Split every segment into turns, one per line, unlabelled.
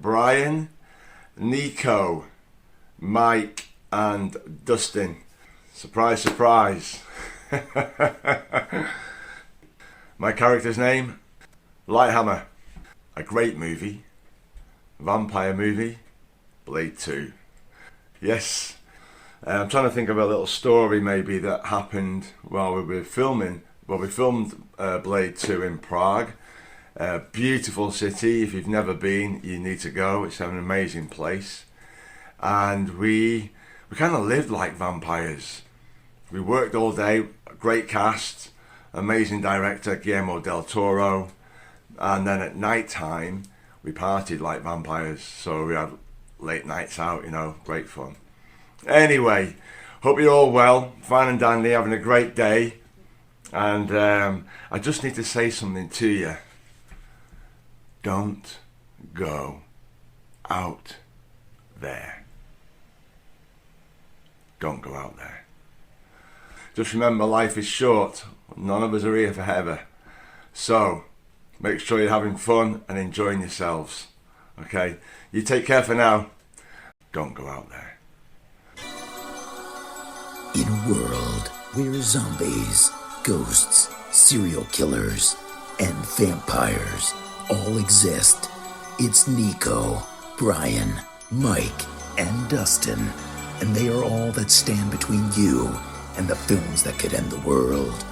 Brian, Nico, Mike, and Dustin. Surprise, surprise. My character's name? Lighthammer. A great movie. Vampire movie. Blade 2. Yes. I'm trying to think of a little story maybe that happened while we were filming. Well, we filmed Blade 2 in Prague. Beautiful city. If you've never been, you need to go. It's an amazing place. And we kind of lived like vampires. We worked all day. Great cast. Amazing director Guillermo del Toro. And then at night time, we partied like vampires. So we had late nights out, great fun. Anyway, hope you're all well, fine and dandy, having a great day. And I just need to say something to you. Don't go out there. Don't go out there. Just remember, life is short. None of us are here forever. So, make sure you're having fun and enjoying yourselves. Okay? You take care for now. Don't go out there.
In a world where zombies, ghosts, serial killers, and vampires all exist, it's Nico, Brian, Mike, and Dustin, and they are all that stand between you and the films that could end the world.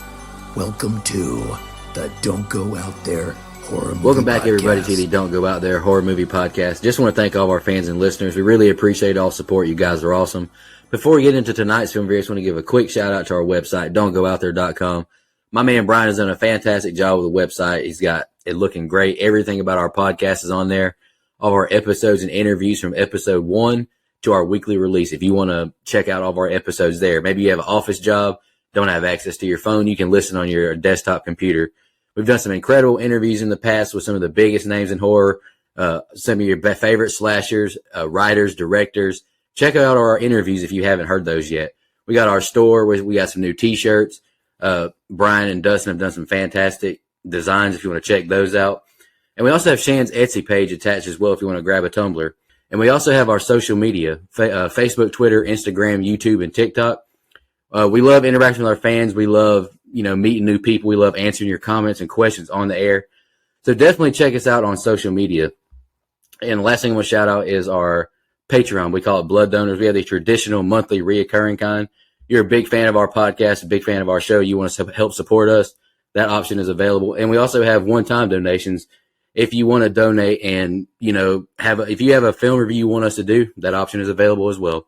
Welcome to the Don't Go Out There Horror Movie
Welcome back,
Podcast.
everybody, to the Don't Go Out There Horror Movie Podcast. Just want to thank all of our fans and listeners. We really appreciate all support. You guys are awesome. Before we get into tonight's film review, I just want to give a quick shout out to our website, don'tgoouthere.com. My man Brian has done a fantastic job with the website. He's got it looking great. Everything about our podcast is on there. All of our episodes and interviews from episode 1 to our weekly release. If you want to check out all of our episodes there, maybe you have an office job, don't have access to your phone, you can listen on your desktop computer. We've done some incredible interviews in the past with some of the biggest names in horror, some of your favorite slashers, writers, directors. Check out our interviews if you haven't heard those yet. We got our store. We got some new T-shirts. Brian and Dustin have done some fantastic designs if you want to check those out. And we also have Shan's Etsy page attached as well if you want to grab a tumbler. And we also have our social media, Facebook, Twitter, Instagram, YouTube, and TikTok. We love interacting with our fans. We love, meeting new people. We love answering your comments and questions on the air. So definitely check us out on social media. And the last thing I want to shout out is our Patreon. We call it Blood Donors. We have the traditional monthly reoccurring kind. You're a big fan of our podcast, a big fan of our show. You want to help support us. That option is available. And we also have one-time donations. If you want to donate and, if you have a film review you want us to do, that option is available as well.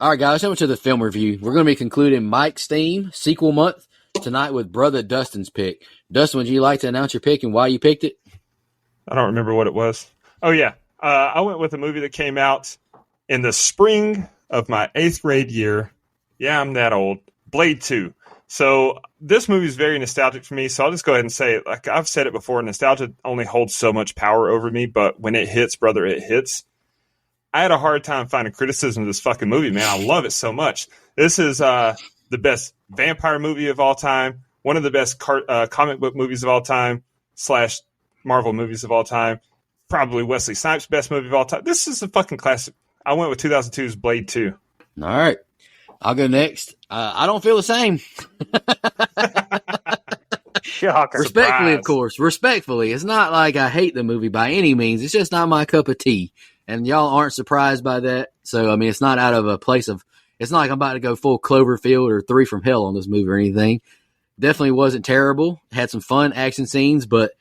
All right, guys, over to the film review. We're going to be concluding Mike's Theme sequel month tonight with Brother Dustin's pick. Dustin, would you like to announce your pick and why you picked it?
I don't remember what it was. Oh, yeah. I went with a movie that came out in the spring of my 8th grade year. Yeah, I'm that old. Blade 2. So this movie is very nostalgic for me, so I'll just go ahead and say it. Like I've said it before, nostalgia only holds so much power over me, but when it hits, brother, it hits. I had a hard time finding criticism of this fucking movie, man. I love it so much. This is the best vampire movie of all time, one of the best comic book movies of all time, / Marvel movies of all time, probably Wesley Snipes' best movie of all time. This is a fucking classic. I went with 2002's Blade 2.
All right. I'll go next. I don't feel the same.
Shocker.
Respectfully, of course. Respectfully. It's not like I hate the movie by any means. It's just not my cup of tea. And y'all aren't surprised by that. So, it's not out of a place of, it's not like I'm about to go full Cloverfield or 3 from Hell on this movie or anything. Definitely wasn't terrible. Had some fun action scenes, but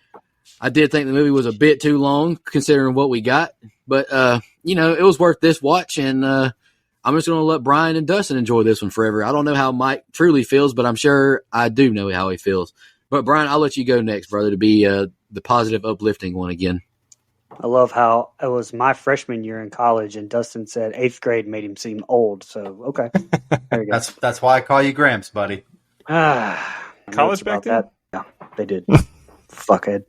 I did think the movie was a bit too long considering what we got. But, it was worth this watch. And I'm just going to let Brian and Dustin enjoy this one forever. I don't know how Mike truly feels, but I'm sure I do know how he feels. But, Brian, I'll let you go next, brother, to be the positive, uplifting one again.
I love how it was my freshman year in college, and Dustin said 8th grade made him seem old. So, okay. There you go.
That's why I call you Gramps, buddy.
College back then?
Yeah, they did. Fuckhead.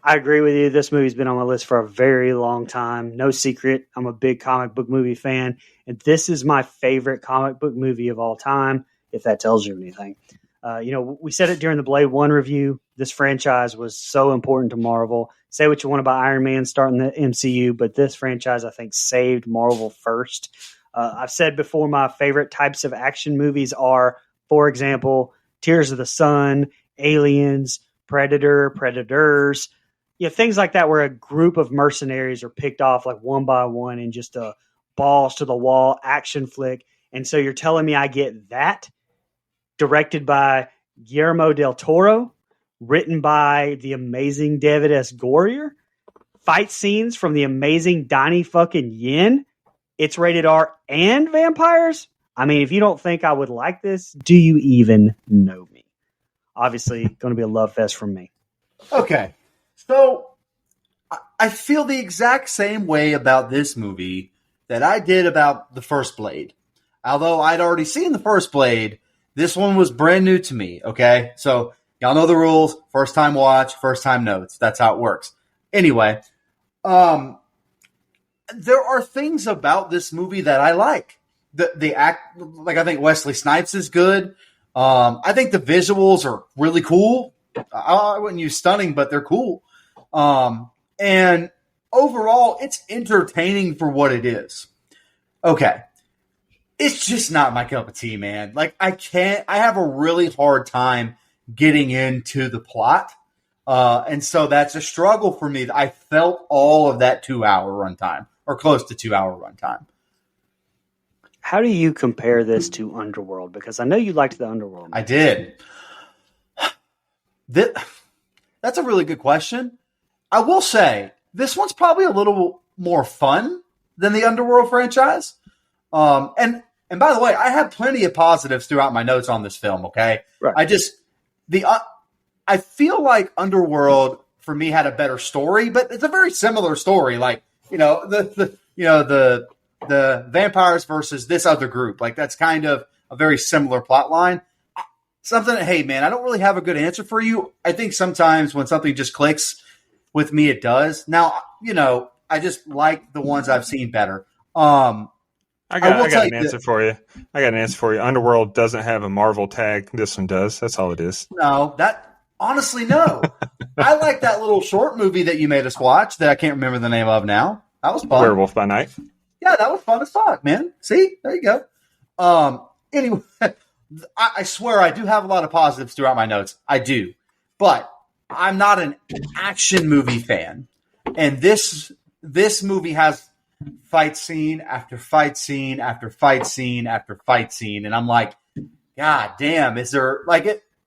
I agree with you. This movie's been on my list for a very long time. No secret. I'm a big comic book movie fan, and this is my favorite comic book movie of all time, if that tells you anything. We said it during the Blade 1 review. This franchise was so important to Marvel. Say what you want about Iron Man starting the MCU, but this franchise, I think, saved Marvel first. I've said before my favorite types of action movies are, for example, Tears of the Sun, Aliens, Predator, Predators, things like that where a group of mercenaries are picked off like one by one in just a balls to the wall action flick. And so you're telling me I get that directed by Guillermo del Toro, written by the amazing David S. Goyer, fight scenes from the amazing Donnie fucking Yen. It's rated R and vampires. I mean, if you don't think I would like this, do you even know me? Obviously, going to be a love fest from me.
Okay. So I feel the exact same way about this movie that I did about the first Blade. Although I'd already seen the first Blade, this one was brand new to me, okay? So y'all know the rules. First time watch, first time notes. That's how it works. Anyway, there are things about this movie that I like. The act, like I think Wesley Snipes is good. I think the visuals are really cool. I wouldn't use stunning, but they're cool. And overall, it's entertaining for what it is. Okay. It's just not my cup of tea, man. Like I have a really hard time getting into the plot. And so that's a struggle for me. I felt all of that 2-hour runtime or close to 2-hour runtime.
How do you compare this to Underworld? Because I know you liked the Underworld movie.
I did. That's a really good question. I will say this one's probably a little more fun than the Underworld franchise. And by the way, I have plenty of positives throughout my notes on this film. Okay,
right.
I feel like Underworld for me had a better story, but it's a very similar story. Like the vampires versus this other group. Like that's kind of a very similar plot line. Something, hey man, I don't really have a good answer for you. I think sometimes when something just clicks with me, it does. Now, I just like the ones I've seen better.
I got an answer for you. Underworld doesn't have a Marvel tag. This one does. That's all it is.
No. I like that little short movie that you made us watch that I can't remember the name of now. That was fun.
Werewolf by Night.
Yeah, that was fun as fuck, man. See? There you go. Anyway, I swear I do have a lot of positives throughout my notes. I do. But I'm not an action movie fan. And this movie has fight scene after fight scene after fight scene after fight scene. And I'm like, God damn, is there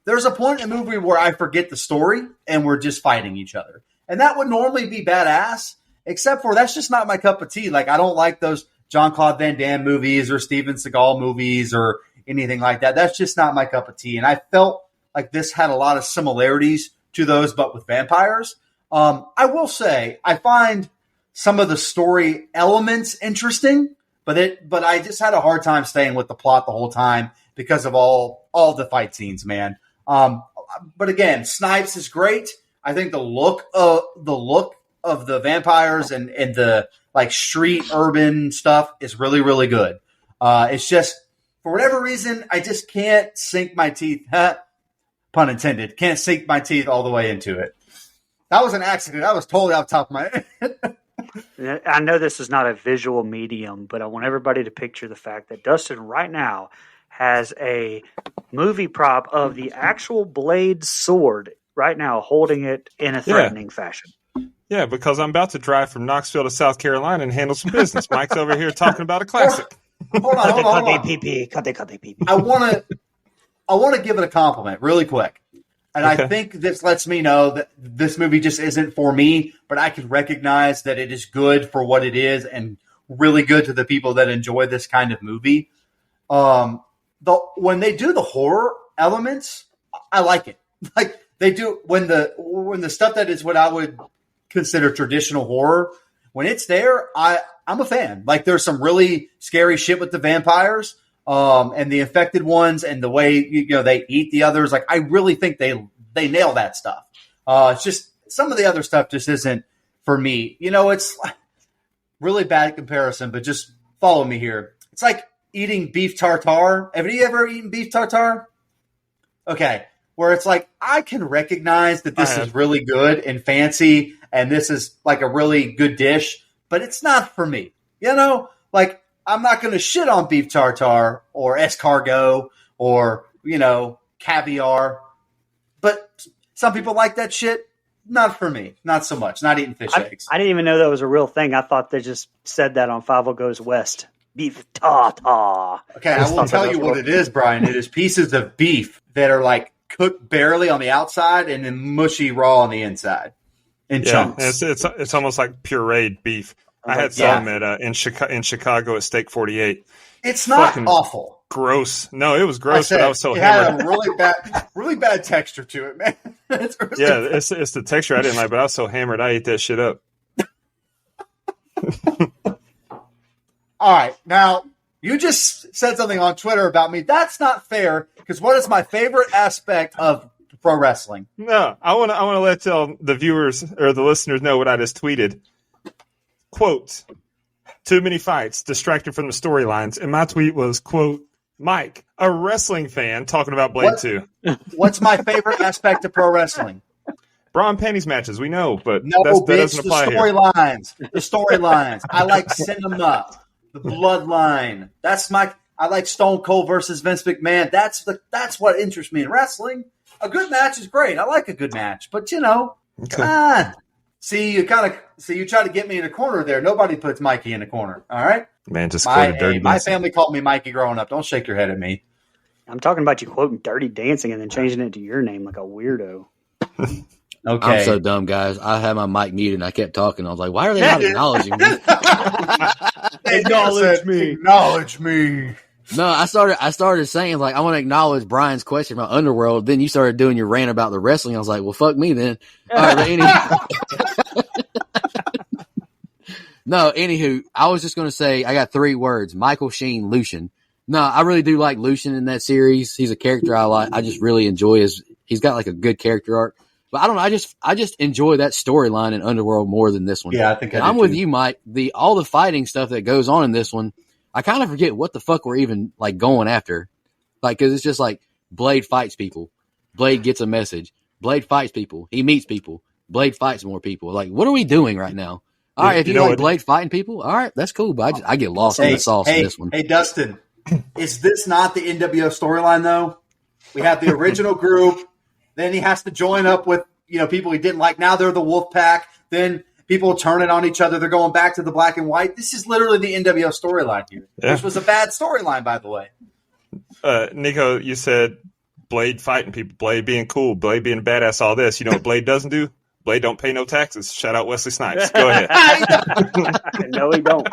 there's a point in the movie where I forget the story and we're just fighting each other. And that would normally be badass, except for that's just not my cup of tea. Like I don't like those Jean-Claude Van Damme movies or Steven Seagal movies or anything like that. That's just not my cup of tea. And I felt like this had a lot of similarities to those, but with vampires. I will say I find some of the story elements interesting, but I just had a hard time staying with the plot the whole time because of all the fight scenes, man. But again, Snipes is great. I think the look of the vampires and the like street urban stuff is really, really good. It's just for whatever reason, I just can't sink my teeth. Pun intended. Can't sink my teeth all the way into it. That was an accident. That was totally off the top of my head.
I know this is not a visual medium, but I want everybody to picture the fact that Dustin right now has a movie prop of the actual Blade sword right now, holding it in a threatening fashion.
Yeah, because I'm about to drive from Knoxville to South Carolina and handle some business. Mike's over here talking about a classic.
Hold on. I want to give it a compliment really quick. And okay. I think this lets me know that this movie just isn't for me, but I can recognize that it is good for what it is and really good to the people that enjoy this kind of movie. When they do the horror elements, I like it. Like they do when the stuff that is what I would consider traditional horror, when it's there, I'm a fan. Like there's some really scary shit with the vampires. And the infected ones and the way, they eat the others. Like, I really think they nail that stuff. It's just some of the other stuff just isn't for me. It's really bad comparison, but just follow me here. It's like eating beef tartare. Have you ever eaten beef tartare? Okay. Where it's like, I can recognize that this
I
is
have.
really good and fancy and this is like a really good dish, but it's not for me. You know, like I'm not going to shit on beef tartare or escargot or, caviar. But some people like that shit. Not for me. Not so much. Not eating fish eggs.
I didn't even know that was a real thing. I thought they just said that on 50 Goes West. Beef tartare.
Okay, I will tell you what it is, Brian. It is pieces of beef that are like cooked barely on the outside and then mushy raw on the inside in
Yeah,
chunks.
it's almost like pureed beef. I had
Yeah.
some in Chicago at Steak 48.
It's not
fucking
awful.
Gross. No, it was gross,
said,
but I was so
it
hammered.
had a really bad texture to it, man. It's really
Yeah, it's the texture I didn't like, but I was so hammered I ate that shit up.
All right, now you just said something on Twitter about me. That's not fair because what is my favorite aspect of pro wrestling?
No, I want to let the viewers or the listeners know what I just tweeted. Quote: "Too many fights, distracted from the storylines." And my tweet was, "Quote: Mike, a wrestling fan, talking about Blade
What?
2.
What's my favorite aspect of pro wrestling?
Bra and panties matches, we know, but
No,
that
bitch,
doesn't
the
apply here.
storylines. The storylines. I like cinema, the bloodline. I like Stone Cold versus Vince McMahon. That's what interests me in wrestling. A good match is great. I like a good match, but come on. See, you try to get me in a corner there. Nobody puts Mikey in a corner. All right.
Man, just quoted Dirty
My
Dancing.
family called me Mikey growing up. Don't shake your head at me.
I'm talking about you quoting Dirty Dancing and then changing it to your name like a weirdo.
Okay.
I'm so dumb, guys. I had my mic muted and I kept talking. I was like, why are they not acknowledging me?
Acknowledge me. Acknowledge me.
No, I started saying, like, I want to acknowledge Brian's question about Underworld. Then you started doing your rant about the wrestling. I was like, well, fuck me then. All right, but anywho, I was just going to say, I got 3 words: Michael Sheen, Lucian. No, I really do like Lucian in that series. He's a character I like. I just really enjoy he's got like a good character arc. But I don't know. I just enjoy that storyline in Underworld more than this one.
Yeah, I think
And
I do
I'm with
too.
you, Mike. All the fighting stuff that goes on in this one, I kind of forget what the fuck we're even like going after. Like, cause it's just like Blade fights people. Blade gets a message. Blade fights people. He meets people. Blade fights more people. Like, what are we doing right now? All right, if
You
you
know
like
what?
Blade fighting people, all right, that's cool. But I get lost in the sauce in this one.
Hey, Dustin, is this not the NWO storyline though? We have the original group. Then he has to join up with people he didn't like. Now they're the Wolf Pack. Then people turn it on each other. They're going back to the black and white. This is literally the NWO storyline here,
Yeah.
which was a bad storyline, by the way.
Nico, you said Blade fighting people, Blade being cool, Blade being badass, all this. You know what Blade doesn't do? Blade don't pay no taxes. Shout out Wesley Snipes. Go ahead.
No, he don't.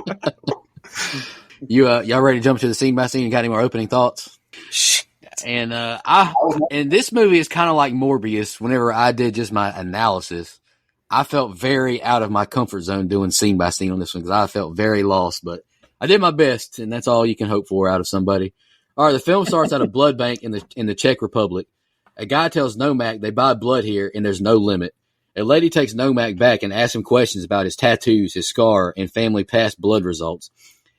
Y'all ready to jump to the scene by scene? You got any more opening thoughts? And and this movie is kind of like Morbius. Whenever I did just my analysis, I felt very out of my comfort zone doing scene by scene on this one because I felt very lost. But I did my best, and that's all you can hope for out of somebody. All right, the film starts at a blood bank in the Czech Republic. A guy tells Nomak they buy blood here and there's no limit. A lady takes Nomak back and asks him questions about his tattoos, his scar, and family past blood results.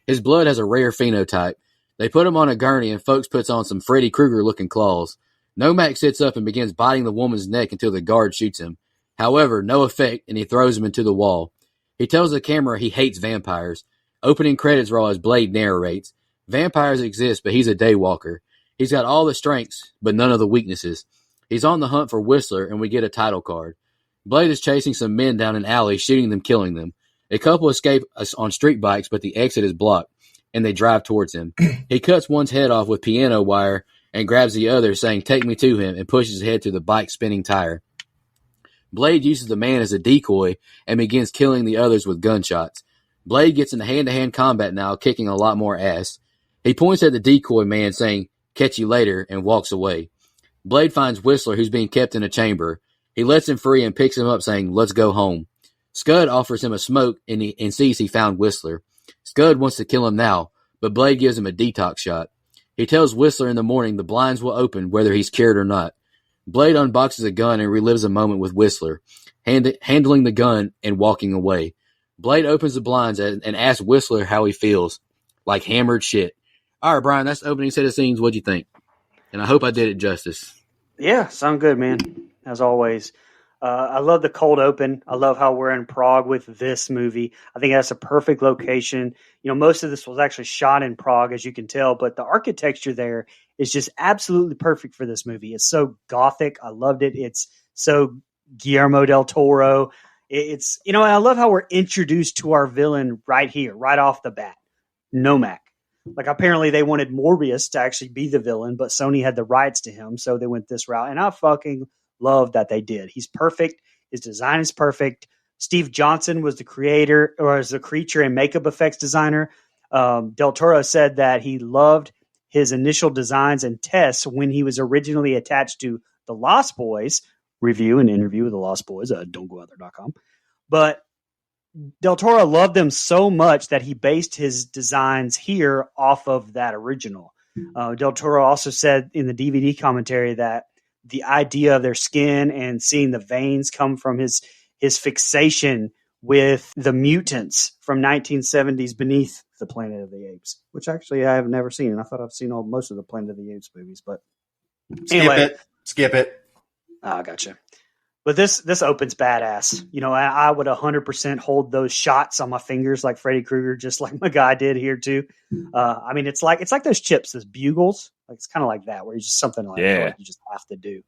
His blood has a rare phenotype. They put him on a gurney and folks puts on some Freddy Krueger looking claws. Nomak sits up and begins biting the woman's neck until the guard shoots him. However, no effect, and he throws him into the wall. He tells the camera he hates vampires. Opening credits roll as Blade narrates. Vampires exist, but he's a daywalker. He's got all the strengths, but none of the weaknesses. He's on the hunt for Whistler, and we get a title card. Blade is chasing some men down an alley, shooting them, killing them. A couple escape on street bikes, but the exit is blocked, and they drive towards him. He cuts one's head off with piano wire and grabs the other, saying, "Take me to him," and pushes his head through the bike's spinning tire. Blade uses the man as a decoy and begins killing the others with gunshots. Blade gets into hand-to-hand combat now, kicking a lot more ass. He points at the decoy man, saying, "Catch you later," and walks away. Blade finds Whistler, who's being kept in a chamber. He lets him free and picks him up, saying, "Let's go home." Scud offers him a smoke and sees he found Whistler. Scud wants to kill him now, but Blade gives him a detox shot. He tells Whistler in the morning the blinds will open whether he's cured or not. Blade unboxes a gun and relives a moment with Whistler, handling the gun and walking away. Blade opens the blinds and asks Whistler how he feels. Like hammered shit. All right, Brian, that's the opening set of scenes. What'd you think? And I hope I did it justice.
Yeah, sound good, man. As always. I love the cold open. I love how we're in Prague with this movie. I think that's a perfect location. You know, most of this was actually shot in Prague, as you can tell, but the architecture there is just absolutely perfect for this movie. It's so gothic. I loved it. It's so Guillermo del Toro. It's, you know, and I love how we're introduced to our villain right here, right off the bat. Nomak. Like apparently they wanted Morbius to actually be the villain, but Sony had the rights to him, so they went this route. And I fucking love that they did. He's perfect. His design is perfect. Steve Johnson was the creator or was the creature and makeup effects designer. Del Toro said that he loved his initial designs and tests when he was originally attached to The Lost Boys review and interview with The Lost Boys at don'tgooutthere.com. But Del Toro loved them so much that he based his designs here off of that original. Del Toro also said in the DVD commentary that the idea of their skin and seeing the veins come from his fixation with the mutants from 1970s Beneath the Planet of the Apes, which actually I have never seen, and I thought I've seen most of the Planet of the Apes movies. But anyway,
Skip it.
I gotcha. But this opens badass. You know, I would 100% hold those shots on my fingers like Freddy Krueger, just like my guy did here too. I mean, it's like those chips, those bugles. Like it's kind of like that, where you just something like,
Yeah.
like you just have to do.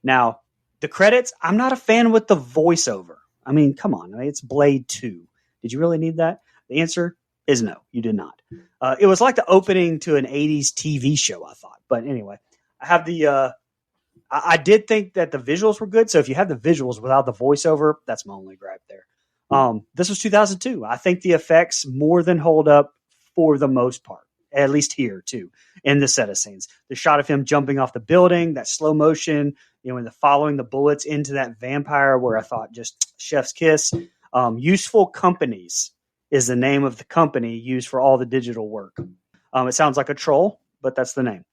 Now, the credits, I'm not a fan with the voiceover. I mean, come on, it's Blade 2. Did you really need that? The answer is no, you did not. It was like the opening to an 80s TV show, I thought. But anyway, I have the. I did think that the visuals were good. So if you have the visuals without the voiceover, that's my only gripe there. This was 2002. I think the effects more than hold up for the most part, at least here too, in the set of scenes. The shot of him jumping off the building, that slow motion, you know, and the following the bullets into that vampire where I thought just chef's kiss. Useful Companies is the name of the company used for all the digital work. It sounds like a troll, but that's the name.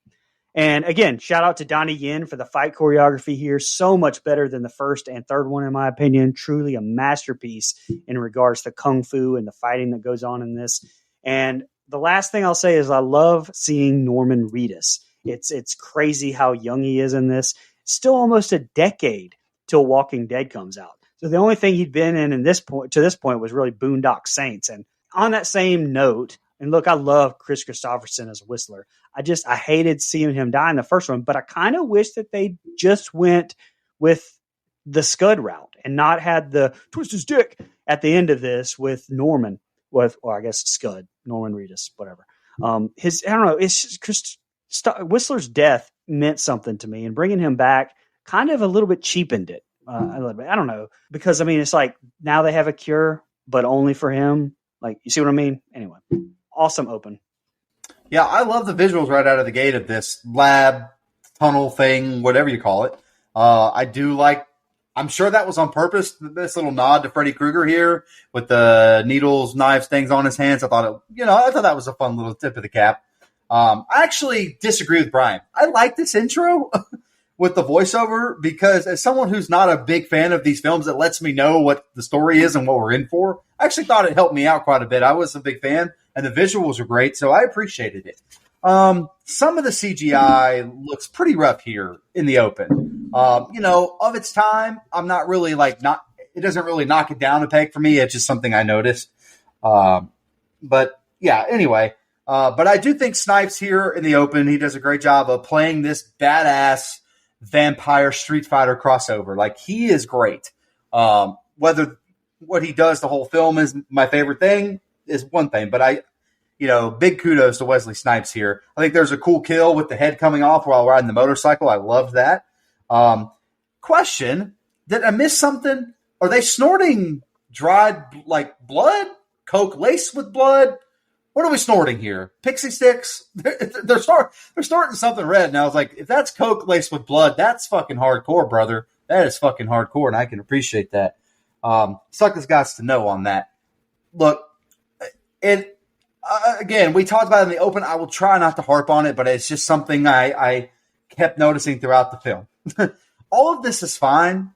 And again, shout out to Donnie Yen for the fight choreography here. So much better than the first and third one, in my opinion. Truly a masterpiece in regards to kung fu and the fighting that goes on in this. And the last thing I'll say is I love seeing Norman Reedus. It's crazy how young he is in this. Still almost a decade till Walking Dead comes out. So the only thing he'd been in this point was really Boondock Saints. And on that same note, and look, I love Chris Christopherson as Whistler. I hated seeing him die in the first one, but I kind of wish that they just went with the Scud route and not had the twist his dick at the end of this with Norman, I guess Scud, Norman Reedus, whatever. I don't know, it's just Whistler's death meant something to me, and bringing him back kind of a little bit cheapened it. A little bit. I don't know, because I mean, it's like now they have a cure, but only for him. Like, you see what I mean? Anyway. Awesome open.
Yeah, I love the visuals right out of the gate of this lab tunnel thing, whatever you call it. I do like, I'm sure that was on purpose, this little nod to Freddy Krueger here with the needles, knives, things on his hands. I thought that was a fun little tip of the cap. I actually disagree with Brian. I like this intro with the voiceover because as someone who's not a big fan of these films, it lets me know what the story is and what we're in for. I actually thought it helped me out quite a bit. I was a big fan. And the visuals are great, so I appreciated it. Some of the CGI looks pretty rough here in the open. Of its time, I'm not really it doesn't really knock it down a peg for me. It's just something I noticed. But yeah, anyway. But I do think Snipes here in the open, he does a great job of playing this badass vampire Street Fighter crossover. Like, he is great. Whether what he does the whole film is my favorite thing is one thing, but big kudos to Wesley Snipes here. I think there's a cool kill with the head coming off while riding the motorcycle. I loved that. Question, did I miss something? Are they snorting dried, blood? Coke laced with blood? What are we snorting here? Pixie sticks? They're snorting something red. And I was like, if that's Coke laced with blood, that's fucking hardcore, brother. That is fucking hardcore, and I can appreciate that. Suckers got to know on that. Look, again, we talked about it in the open. I will try not to harp on it, but it's just something I kept noticing throughout the film. All of this is fine,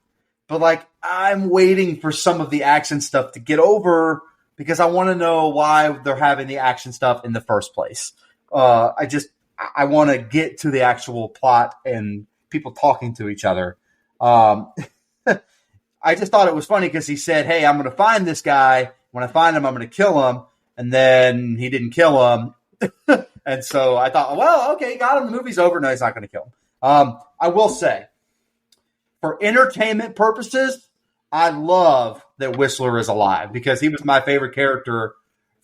but I'm waiting for some of the action stuff to get over because I want to know why they're having the action stuff in the first place. I want to get to the actual plot and people talking to each other. I just thought it was funny because he said, hey, I'm going to find this guy. When I find him, I'm going to kill him. And then he didn't kill him. And so I thought, well, okay, got him. The movie's over. No, he's not going to kill him. I will say, for entertainment purposes, I love that Whistler is alive because he was my favorite character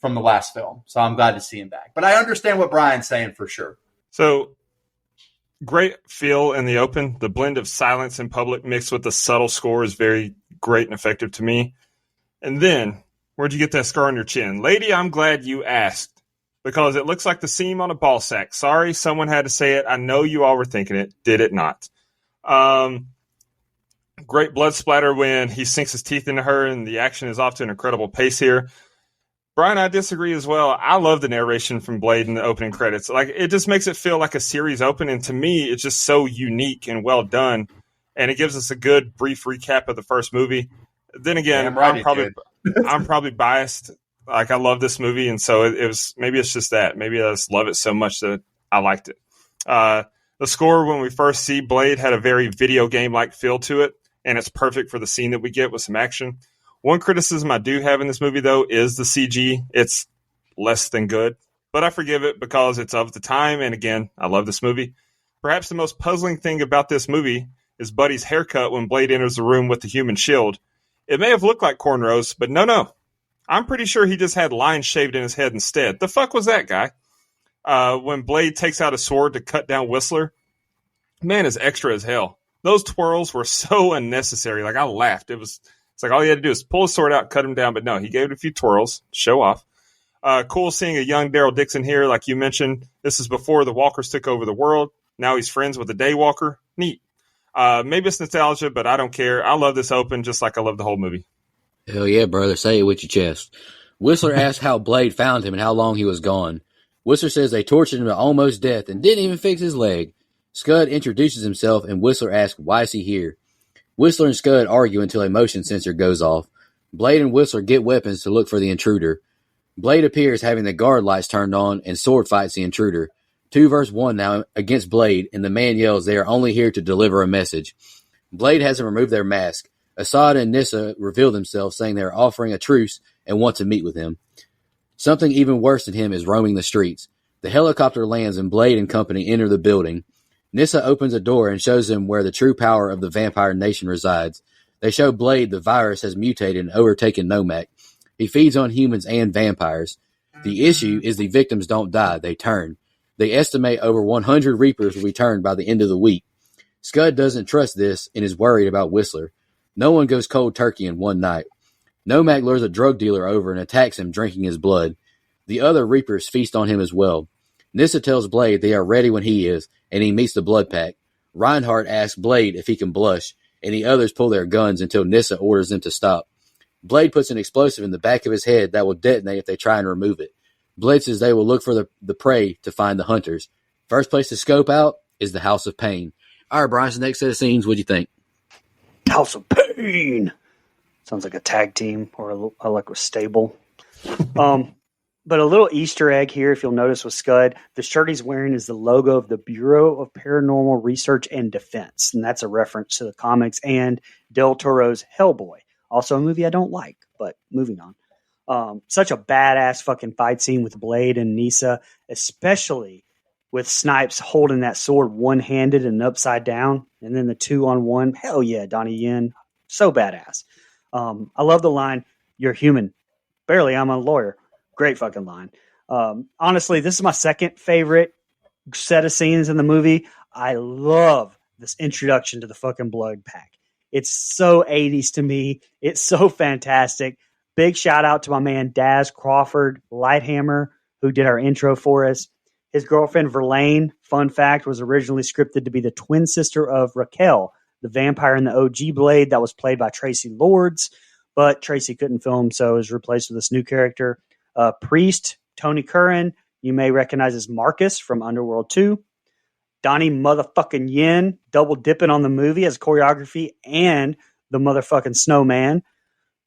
from the last film. So I'm glad to see him back. But I understand what Brian's saying for sure.
So great feel in the open. The blend of silence in public mixed with the subtle score is very great and effective to me. And then, where'd you get that scar on your chin? Lady, I'm glad you asked because it looks like the seam on a ball sack. Sorry, someone had to say it. I know you all were thinking it. Did it not? Great blood splatter when he sinks his teeth into her, and the action is off to an incredible pace here. Brian, I disagree as well. I love the narration from Blade in the opening credits. Like, it just makes it feel like a series open, and to me, it's just so unique and well done, and it gives us a good brief recap of the first movie. Then again, I'm probably biased. Like, I love this movie, and so it was. Maybe it's just that. Maybe I just love it so much that I liked it. The score when we first see Blade had a very video game-like feel to it, and it's perfect for the scene that we get with some action. One criticism I do have in this movie, though, is the CG. It's less than good, but I forgive it because it's of the time, and again, I love this movie. Perhaps the most puzzling thing about this movie is Buddy's haircut when Blade enters the room with the human shield. It may have looked like cornrows, but no. I'm pretty sure he just had lines shaved in his head instead. The fuck was that guy? When Blade takes out a sword to cut down Whistler, man is extra as hell. Those twirls were so unnecessary. Like, I laughed. It's like all he had to do is pull his sword out, cut him down. But no, he gave it a few twirls, show off. Cool seeing a young Daryl Dixon here. Like you mentioned, this is before the Walkers took over the world. Now he's friends with the Daywalker. Neat. Maybe it's nostalgia, but I don't care. I love this open just like I love the whole movie.
Hell yeah, brother. Say it with your chest. Whistler asks how Blade found him and how long he was gone. Whistler says they tortured him to almost death and didn't even fix his leg. Scud introduces himself, and Whistler asks, why is he here? Whistler and Scud argue until a motion sensor goes off. Blade and Whistler get weapons to look for the intruder. Blade appears having the guard lights turned on and sword fights the intruder. 2 versus 1 now against Blade, and the man yells they are only here to deliver a message. Blade has them remove their mask. Assad and Nissa reveal themselves, saying they are offering a truce and want to meet with him. Something even worse than him is roaming the streets. The helicopter lands and Blade and company enter the building. Nissa opens a door and shows them where the true power of the vampire nation resides. They show Blade the virus has mutated and overtaken Nomak. He feeds on humans and vampires. The issue is the victims don't die, they turn. They estimate over 100 Reapers will be turned by the end of the week. Scud doesn't trust this and is worried about Whistler. No one goes cold turkey in one night. Nomak lures a drug dealer over and attacks him, drinking his blood. The other Reapers feast on him as well. Nissa tells Blade they are ready when he is, and he meets the Blood Pack. Reinhardt asks Blade if he can blush, and the others pull their guns until Nissa orders them to stop. Blade puts an explosive in the back of his head that will detonate if they try and remove it. Blade says they will look for the prey to find the hunters. First place to scope out is the House of Pain. All right, Brian, so next set of scenes, what'd you think?
House of Pain. Sounds like a tag team or like a stable. But a little Easter egg here, if you'll notice with Scud, the shirt he's wearing is the logo of the Bureau of Paranormal Research and Defense. And that's a reference to the comics and Del Toro's Hellboy. Also a movie I don't like, but moving on. Such a badass fucking fight scene with Blade and Nissa, especially with Snipes holding that sword one-handed and upside down, and then the 2-on-1. Hell yeah, Donnie Yen. So badass. I love the line, "You're human." Barely, I'm a lawyer. Great fucking line. Honestly, this is my second favorite set of scenes in the movie. I love this introduction to the fucking Blood Pack. It's so 80s to me. It's so fantastic. Big shout out to my man Daz Crawford Lighthammer, who did our intro for us. His girlfriend Verlaine, fun fact, was originally scripted to be the twin sister of Raquel, the vampire in the OG Blade that was played by Tracy Lords, but Tracy couldn't film, so it was replaced with this new character. Priest, Tony Curran, you may recognize as Marcus from Underworld 2. Donnie motherfucking Yen, double dipping on the movie as choreography and the motherfucking snowman.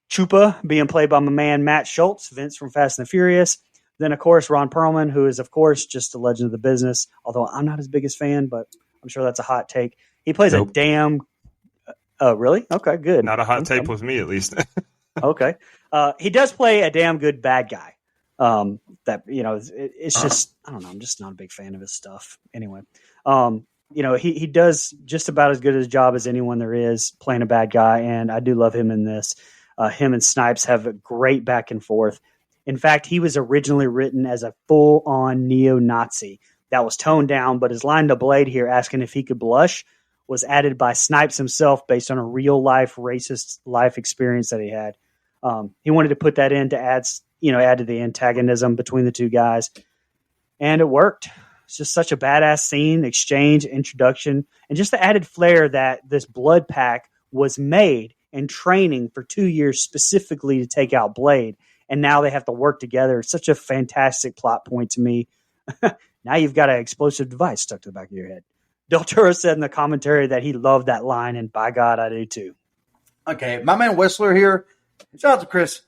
Chupa being played by my man Matt Schultz, Vince from Fast and the Furious. Then, of course, Ron Perlman, who is, of course, just a legend of the business, although I'm not his biggest fan, but I'm sure that's a hot take. He plays
Nope.
a damn. Oh, really? Okay, good.
Not a hot
Okay.
tape with me, at least.
Okay. He does play a damn good bad guy. That it's just I don't know. I'm just not a big fan of his stuff. Anyway, he does just about as good a job as anyone there is playing a bad guy, and I do love him in this. Him and Snipes have a great back and forth. In fact, he was originally written as a full-on neo-Nazi that was toned down, but his line to Blade here asking if he could blush was added by Snipes himself based on a real-life racist life experience that he had. He wanted to put that in to add to the antagonism between the two guys, and it worked. It's just such a badass scene, exchange, introduction, and just the added flair that this blood pack was made and training for 2 years specifically to take out Blade, and now they have to work together. It's such a fantastic plot point to me. Now you've got an explosive device stuck to the back of your head. Del Toro said in the commentary that he loved that line, and by God, I do too.
Okay, my man Whistler here. Shout out to Chris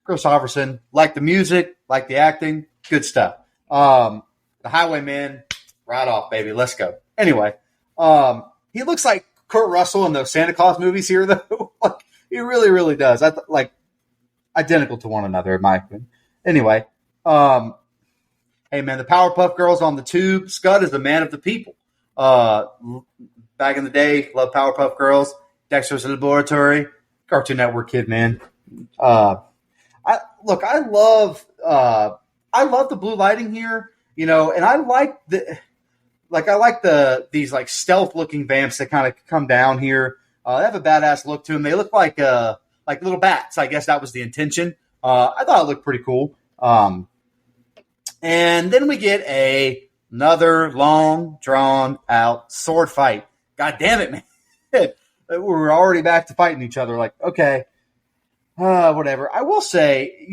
Christopherson. Like the music, like the acting, good stuff. The Highwayman, right off, baby. Let's go. Anyway, he looks like Kurt Russell in those Santa Claus movies here, though. Like, he really, really does. Identical to one another, in my opinion. Anyway, hey, man, the Powerpuff Girls on the tube. Scud is a man of the people. Back in the day, loved Powerpuff Girls. Dexter's Laboratory. Cartoon Network kid, man. I love the blue lighting here, and I like these like stealth looking vamps that kind of come down here. They have a badass look to them. They look like little bats. I guess that was the intention. I thought it looked pretty cool. And then we get another long drawn out sword fight. God damn it, man. We're already back to fighting each other. Like, okay. Whatever. I will say,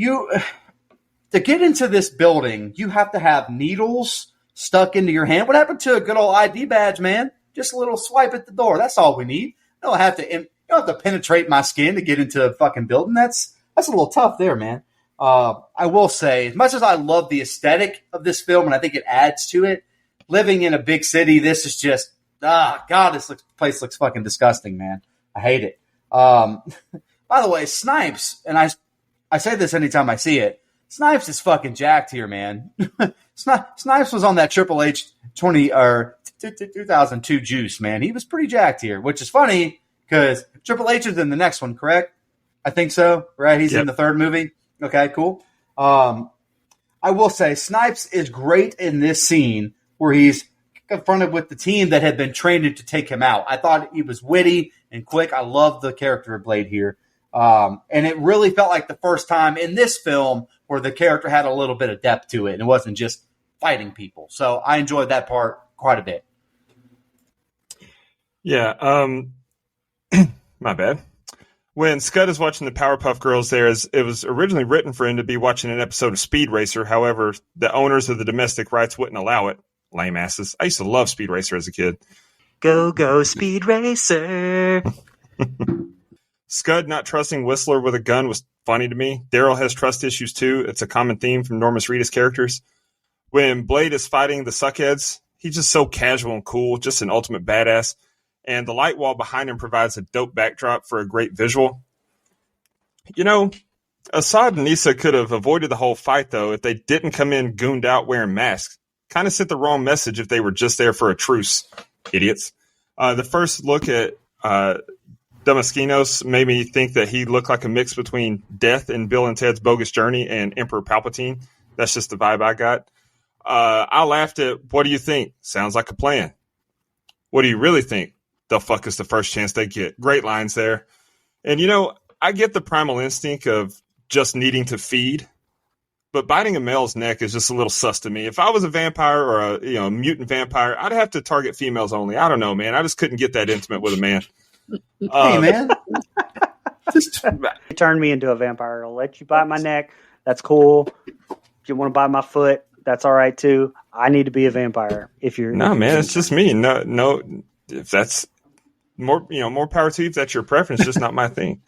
to get into this building, you have to have needles stuck into your hand. What happened to a good old ID badge, man? Just a little swipe at the door. That's all we need. You don't have to penetrate my skin to get into a fucking building. That's a little tough there, man. I will say, as much as I love the aesthetic of this film, and I think it adds to it, living in a big city, this is just, God, this place looks fucking disgusting, man. I hate it. By the way, Snipes, and I say this anytime I see it, Snipes is fucking jacked here, man. Snipes was on that Triple H 2002 juice, man. He was pretty jacked here, which is funny because Triple H is in the next one, correct? I think so, right? He's in the third movie. Okay, cool. I will say Snipes is great in this scene where he's confronted with the team that had been trained to take him out. I thought he was witty and quick. I love the character of Blade here. And it really felt like the first time in this film where the character had a little bit of depth to it and it wasn't just fighting people. So I enjoyed that part quite a bit.
Yeah. My bad. When Scud is watching the Powerpuff Girls it was originally written for him to be watching an episode of Speed Racer. However, the owners of the domestic rights wouldn't allow it. Lame asses. I used to love Speed Racer as a kid.
Go, go, Speed Racer.
Scud not trusting Whistler with a gun was funny to me. Daryl has trust issues too. It's a common theme from Normus Reedus characters. When Blade is fighting the suckheads, he's just so casual and cool, just an ultimate badass. And the light wall behind him provides a dope backdrop for a great visual. Assad and Nisa could have avoided the whole fight, though, if they didn't come in gooned out wearing masks. Kind of sent the wrong message if they were just there for a truce. Idiots. The first look at Damaskinos made me think that he looked like a mix between Death in Bill and Ted's Bogus Journey and Emperor Palpatine. That's just the vibe I got. I laughed at, what do you think? Sounds like a plan. What do you really think? They'll fuck us the first chance they get. Great lines there. And, I get the primal instinct of just needing to feed, but biting a male's neck is just a little sus to me. If I was a vampire or a mutant vampire, I'd have to target females only. I don't know, man. I just couldn't get that intimate with a man.
Hey, man.
You turned me into a vampire. I'll let you bite my neck. That's cool. If you want to bite my foot, that's all right too. I need to be a vampire.
No, man, it's just me. No. If that's more power to you. If that's your preference, just not my thing.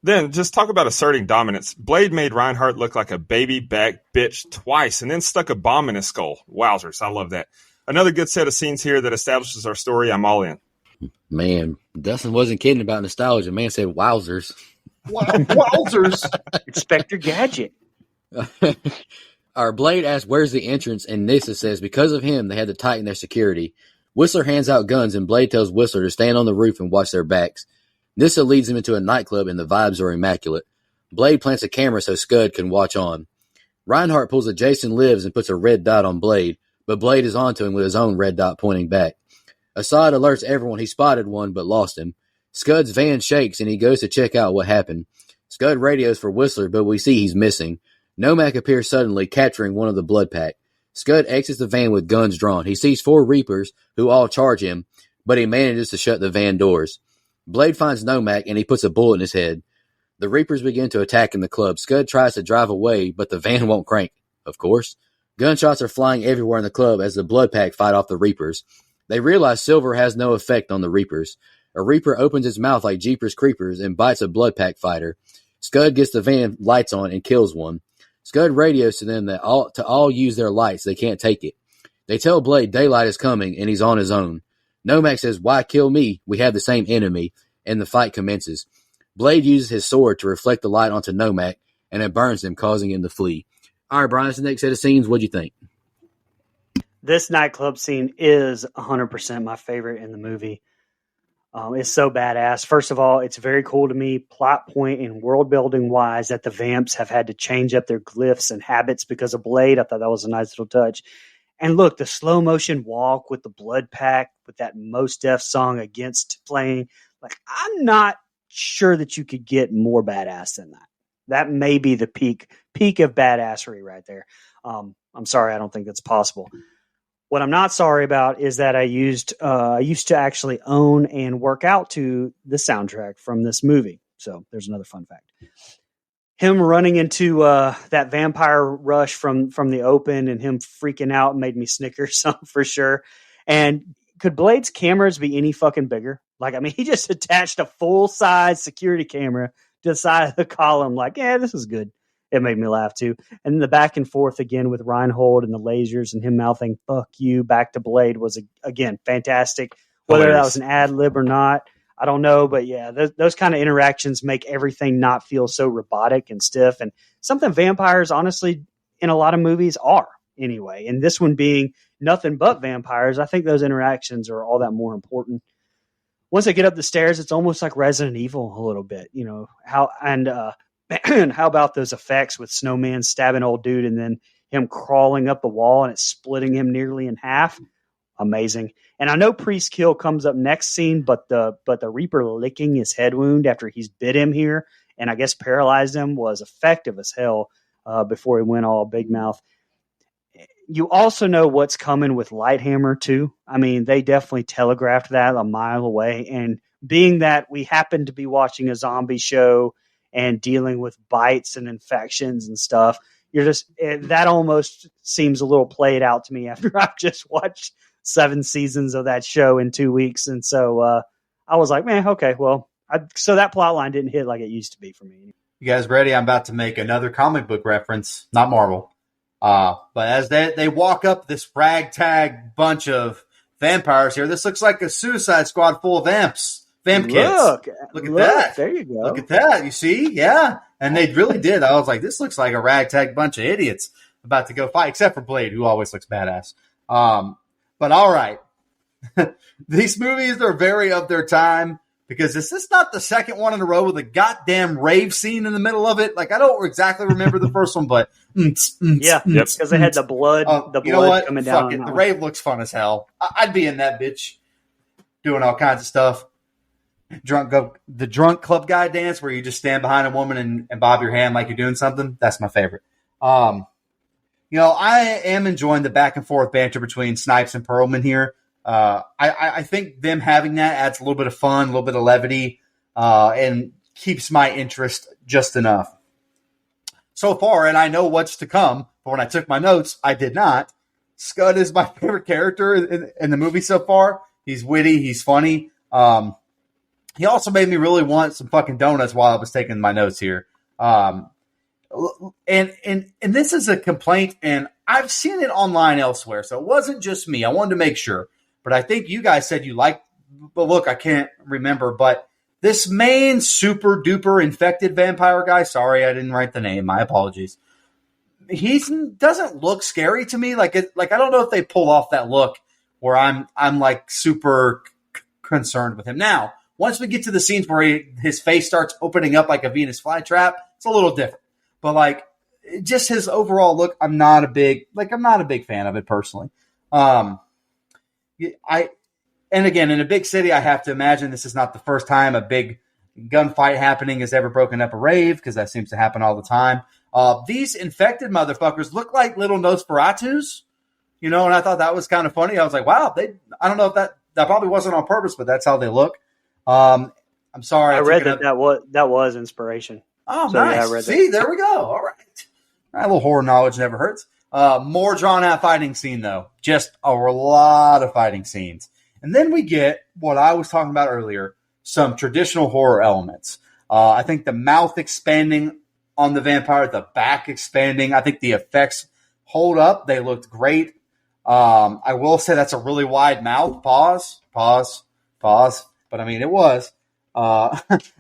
Then just talk about asserting dominance. Blade made Reinhardt look like a baby back bitch twice and then stuck a bomb in his skull. Wowzers. I love that. another good set of scenes here that establishes our story. I'm all in.
Man, Dustin wasn't kidding about nostalgia. Man said wowzers.
Wowzers.
Inspector Gadget.
Our Blade asks, where's the entrance? And Nissa says, because of him, they had to tighten their security. Whistler hands out guns, and Blade tells Whistler to stand on the roof and watch their backs. Nissa leads him into a nightclub, and the vibes are immaculate. Blade plants a camera so Scud can watch on. Reinhardt pulls a Jason Lives and puts a red dot on Blade, but Blade is onto him with his own red dot pointing back. Assad alerts everyone he spotted one but lost him. Scud's van shakes, and he goes to check out what happened. Scud radios for Whistler, but we see he's missing. Nomak appears suddenly, capturing one of the Blood Pack. Scud exits the van with guns drawn. He sees 4 Reapers, who all charge him, but he manages to shut the van doors. Blade finds Nomak, and he puts a bullet in his head. The Reapers begin to attack in the club. Scud tries to drive away, but the van won't crank, of course. Gunshots are flying everywhere in the club as the Blood Pack fight off the Reapers. They realize Silver has no effect on the Reapers. A Reaper opens its mouth like Jeepers Creepers and bites a Blood Pack fighter. Scud gets the van lights on and kills one. Scud radios to them that all use their lights. They can't take it. They tell Blade daylight is coming and he's on his own. Nomak says, why kill me? We have the same enemy. And the fight commences. Blade uses his sword to reflect the light onto Nomak, and it burns him, causing him to flee. All right, Brian, that's the next set of scenes. What'd you think?
This nightclub scene is 100% my favorite in the movie. It's so badass. First of all, it's very cool to me, plot point and world building wise, that the Vamps have had to change up their glyphs and habits because of Blade. I thought that was a nice little touch. And look, the slow motion walk with the Blood Pack, with that Mos Def song Against playing. Like, I'm not sure that you could get more badass than that. That may be the peak of badassery right there. I'm sorry, I don't think that's possible. What I'm not sorry about is that I used to actually own and work out to the soundtrack from this movie. So there's another fun fact. Him running into that vampire rush from the open and him freaking out made me snicker some for sure. And could Blade's cameras be any fucking bigger? Like, I mean, he just attached a full-size security camera to the side of the column. Like, yeah, this is good. It made me laugh too. And then the back and forth again with Reinhold and the lasers and him mouthing "fuck you" back to Blade was again fantastic. Whether
Hilarious.
that was an ad lib or not, I don't know. But yeah, those kind of interactions make everything not feel so robotic and stiff, and something vampires honestly in a lot of movies are anyway. And this one being nothing but vampires, I think those interactions are all that more important. Once they get up the stairs, it's almost like Resident Evil a little bit, you know, and how about those effects with Snowman stabbing old dude and then him crawling up the wall and it's splitting him nearly in half? Amazing. And I know Priest Kill comes up next scene, but the Reaper licking his head wound after he's bit him here and I guess paralyzed him was effective as hell before he went all big mouth. You also know what's coming with Lighthammer too. I mean, they definitely telegraphed that a mile away. And being that we happen to be watching a zombie show and dealing with bites and infections and stuff, that almost seems a little played out to me after I've just watched 7 seasons of that show in 2 weeks. And so I was like, man, okay, well, so that plot line didn't hit like it used to be for me.
You guys ready? I'm about to make another comic book reference, not Marvel. But as they walk up this ragtag bunch of vampires here, this looks like a Suicide Squad full of vamp kids. Look at that.
There you go.
Look at that. You see? Yeah. And they really did. I was like, this looks like a ragtag bunch of idiots about to go fight, except for Blade, who always looks badass. But all right. These movies are very of their time because is this not the second one in a row with a goddamn rave scene in the middle of it? Like, I don't exactly remember the first one, but
yeah, because they had the blood,
you know what?
coming
Fuck
down.
it. The rave looks fun as hell. I'd be in that bitch doing all kinds of stuff. The drunk club guy dance where you just stand behind a woman and bob your hand like you're doing something. That's my favorite. I am enjoying the back and forth banter between Snipes and Perlman here. I think them having that adds a little bit of fun, a little bit of levity, and keeps my interest just enough. So far, and I know what's to come, but when I took my notes, I did not. Scud is my favorite character in the movie so far. He's witty. He's funny. He also made me really want some fucking donuts while I was taking my notes here. and this is a complaint, and I've seen it online elsewhere, so it wasn't just me. I wanted to make sure, but I think you guys said you liked the look. I can't remember, but this main super duper infected vampire guy. Sorry, I didn't write the name. My apologies. He doesn't look scary to me. Like I don't know if they pull off that look where I'm like super concerned with him. Now, once we get to the scenes where his face starts opening up like a Venus flytrap, it's a little different. But like just his overall look, I'm not a big fan of it personally. And again, in a big city, I have to imagine this is not the first time a big gunfight happening has ever broken up a rave, because that seems to happen all the time. These infected motherfuckers look like little Nosferatus, and I thought that was kind of funny. I was like, wow, I don't know if that probably wasn't on purpose, but that's how they look. I'm sorry.
I read that was inspiration.
Oh,
so,
nice.
Yeah, I read
See,
that.
There we go. All right. A little horror knowledge never hurts. More drawn out fighting scene, though. Just a lot of fighting scenes. And then we get what I was talking about earlier, some traditional horror elements. I think the mouth expanding on the vampire, the back expanding. I think the effects hold up. They looked great. I will say that's a really wide mouth. Pause. But I mean, it was.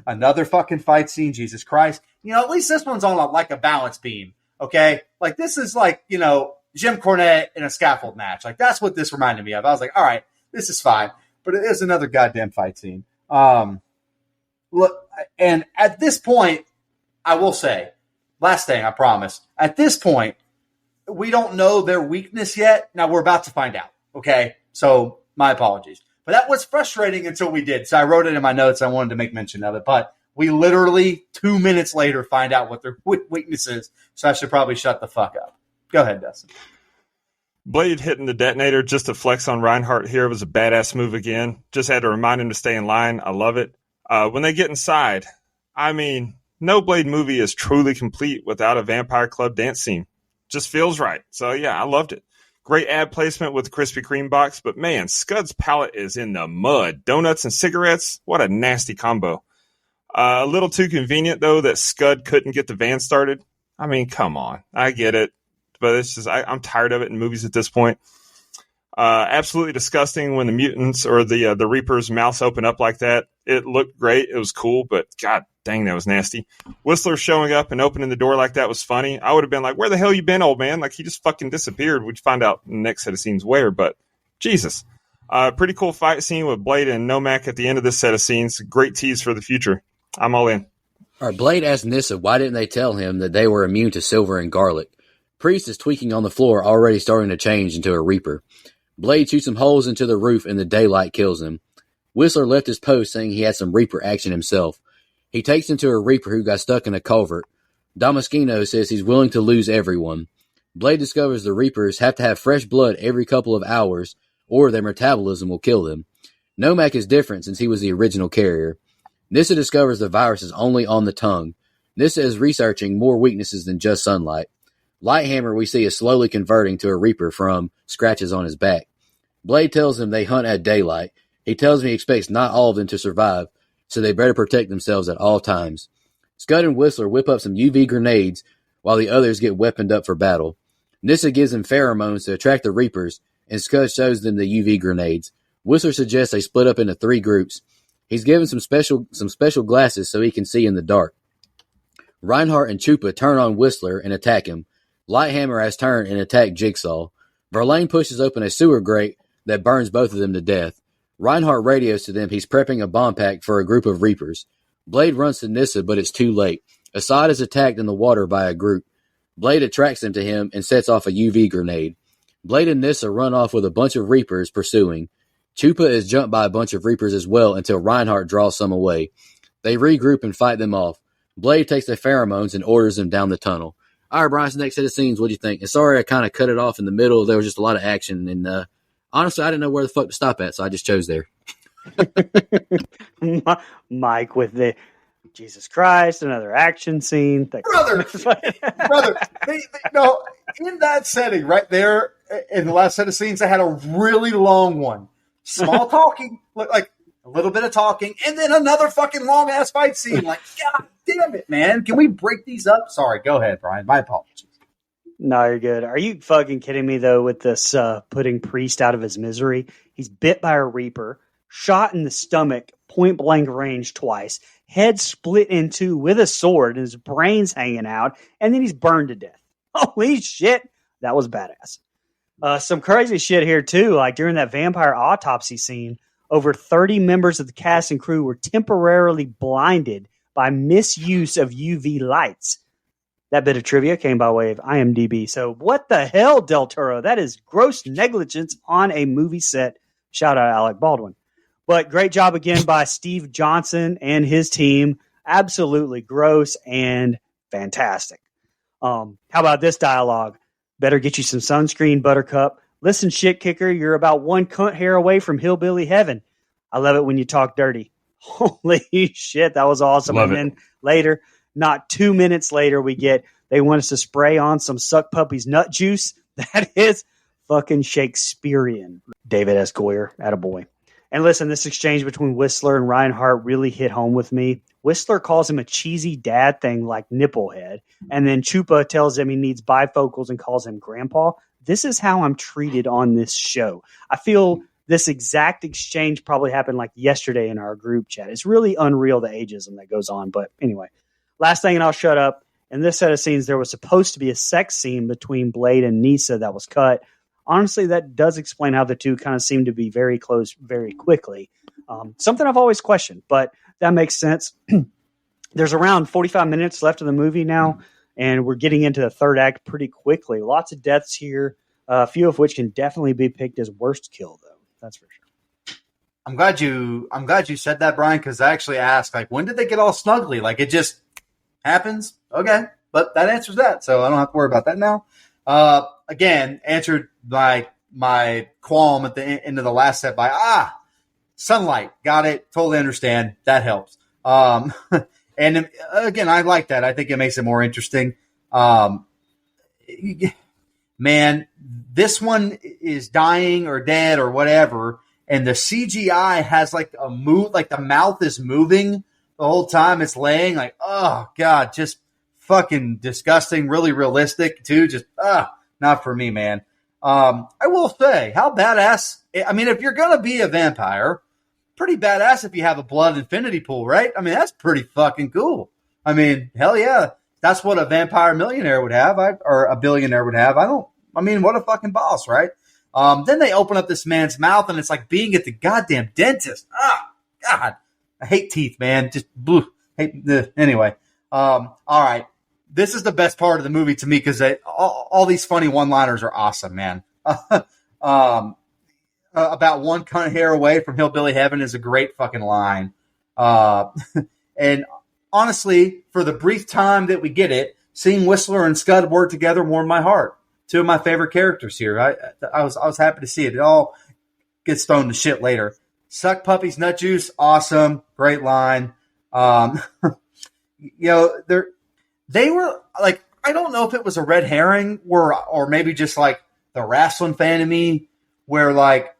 Another fucking fight scene. Jesus Christ. At least this one's on like a balance beam. Okay. Like this is like, Jim Cornette in a scaffold match. Like that's what this reminded me of. I was like, all right, this is fine. But it is another goddamn fight scene. Look, and at this point, I will say, last thing, I promise. At this point, we don't know their weakness yet. Now we're about to find out. Okay. So my apologies. But that was frustrating until we did. So I wrote it in my notes. I wanted to make mention of it. But we literally 2 minutes later find out what their weakness is. So I should probably shut the fuck up. Go ahead, Dustin.
Blade hitting the detonator just to flex on Reinhardt here was a badass move again. Just had to remind him to stay in line. I love it. When they get inside, I mean, no Blade movie is truly complete without a Vampire Club dance scene. Just feels right. So yeah, I loved it. Great ad placement with the Krispy Kreme box, but man, Scud's palate is in the mud. Donuts and cigarettes, what a nasty combo. A little too convenient, though, that Scud couldn't get the van started. I mean, come on. I get it. But it's just, I'm tired of it in movies at this point. Absolutely disgusting when the mutants or the Reapers' mouths open up like that. It looked great. It was cool, but god dang, that was nasty. Whistler showing up and opening the door like that was funny. I would have been like, where the hell you been, old man? Like, he just fucking disappeared. We'd find out in the next set of scenes where, but Jesus. Pretty cool fight scene with Blade and Nomak at the end of this set of scenes. Great tease for the future. I'm all in.
All right, Blade asked Nissa why didn't they tell him that they were immune to silver and garlic. Priest is tweaking on the floor, already starting to change into a Reaper. Blade shoots some holes into the roof and the daylight kills him. Whistler left his post saying he had some Reaper action himself. He takes him to a Reaper who got stuck in a culvert. Damaschino says he's willing to lose everyone. Blade discovers the Reapers have to have fresh blood every couple of hours or their metabolism will kill them. Nomak is different since he was the original carrier. Nissa discovers the virus is only on the tongue. Nissa is researching more weaknesses than just sunlight. Lighthammer we see is slowly converting to a Reaper from scratches on his back. Blade tells him they hunt at daylight. He tells him he expects not all of them to survive, so they better protect themselves at all times. Scud and Whistler whip up some UV grenades while the others get weaponed up for battle. Nissa gives them pheromones to attract the Reapers, and Scud shows them the UV grenades. Whistler suggests they split up into 3 groups. He's given some special glasses so he can see in the dark. Reinhardt and Chupa turn on Whistler and attack him. Lighthammer has turned and attacked Jigsaw. Verlaine pushes open a sewer grate that burns both of them to death. Reinhardt radios to them he's prepping a bomb pack for a group of Reapers. Blade runs to Nissa, but it's too late. Assad is attacked in the water by a group. Blade attracts them to him and sets off a UV grenade. Blade and Nissa run off with a bunch of Reapers pursuing. Chupa is jumped by a bunch of Reapers as well until Reinhardt draws some away. They regroup and fight them off. Blade takes the pheromones and orders them down the tunnel. All right, Brian, next set of scenes, what do you think? And sorry I kind of cut it off in the middle. There was just a lot of action. And honestly, I didn't know where the fuck to stop at, so I just chose there.
Mike with the Jesus Christ, another action scene.
Brother, no, in that setting right there, in the last set of scenes, I had a really long one. Small talking, like a little bit of talking, and then another fucking long ass fight scene. Like, God damn it, man! Can we break these up? Sorry, go ahead, Brian. My apologies.
No, you're good. Are you fucking kidding me, though, with this putting Priest out of his misery? He's bit by a Reaper, shot in the stomach, point blank range twice, head split in two with a sword, and his brains hanging out, and then he's burned to death. Holy shit. That was badass. Some crazy shit here, too. Like during that vampire autopsy scene, over 30 members of the cast and crew were temporarily blinded by misuse of UV lights. That bit of trivia came by way of IMDb. So what the hell, Del Toro? That is gross negligence on a movie set. Shout out Alec Baldwin. But great job again by Steve Johnson and his team. Absolutely gross and fantastic. How about this dialogue? Better get you some sunscreen, Buttercup. Listen, shit kicker, you're about one cunt hair away from hillbilly heaven. I love it when you talk dirty. Holy shit, that was awesome.
Love
and
it.
then later, not 2 minutes later, we get they want us to spray on some Suck Puppy's nut juice. That is fucking Shakespearean. David S. Goyer, attaboy. And listen, this exchange between Whistler and Reinhardt really hit home with me. Whistler calls him a cheesy dad thing like Nipplehead, and then Chupa tells him he needs bifocals and calls him Grandpa. This is how I'm treated on this show. I feel this exact exchange probably happened like yesterday in our group chat. It's really unreal, the ageism that goes on. But anyway, last thing, and I'll shut up. In this set of scenes, there was supposed to be a sex scene between Blade and Nisa that was cut. Honestly, that does explain how the two kind of seem to be very close very quickly. Something I've always questioned, but that makes sense. There's around 45 minutes left of the movie now, and we're getting into the third act pretty quickly. Lots of deaths here, a few of which can definitely be picked as worst kill, though. That's for sure.
I'm glad you said that, Brian, because I actually asked, like, when did they get all snuggly? Like, it just happens? Okay. But that answers that, so I don't have to worry about that now. Again, answered by my qualm at the end of the last set by, sunlight. Got it. Totally understand. That helps. And again, I like that. I think it makes it more interesting. Man, this one is dying or dead or whatever, and the CGI has like a move, like the mouth is moving the whole time it's laying. Like, oh God, just fucking disgusting. Really realistic too. Just not for me, man. I will say, how badass. I mean, if you're gonna be a vampire, pretty badass if you have a blood infinity pool, right? I mean, that's pretty fucking cool. I mean, hell yeah. That's what a vampire millionaire would have, or a billionaire would have. What a fucking boss, right? Then they open up this man's mouth, and it's like being at the goddamn dentist. God. I hate teeth, man. Just, anyway. All right. This is the best part of the movie to me because all these funny one-liners are awesome, man. About one cunt hair away from hillbilly heaven is a great fucking line. And honestly, for the brief time that we get it, seeing Whistler and Scud work together warmed my heart. Two of my favorite characters here. I was happy to see it. It all gets thrown to shit later. Suck Puppy's nut juice, awesome, great line. They were like, I don't know if it was a red herring or maybe just like the wrestling fan of me, where like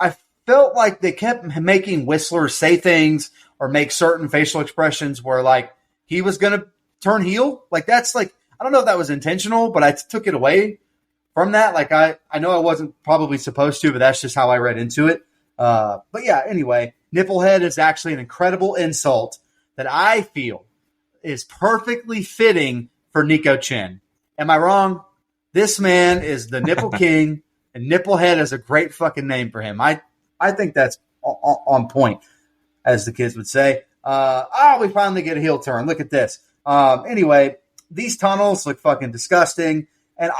I felt like they kept making Whistler say things or make certain facial expressions where like he was gonna turn heel. Like that's like, I don't know if that was intentional, but I took it away from that. Like I know I wasn't probably supposed to, but that's just how I read into it. But yeah, anyway, Nipplehead is actually an incredible insult that I feel is perfectly fitting for Nico Chen. Am I wrong? This man is the Nipple King, and Nipplehead is a great fucking name for him. I think that's on point, as the kids would say. We finally get a heel turn. Look at this. Anyway, these tunnels look fucking disgusting. And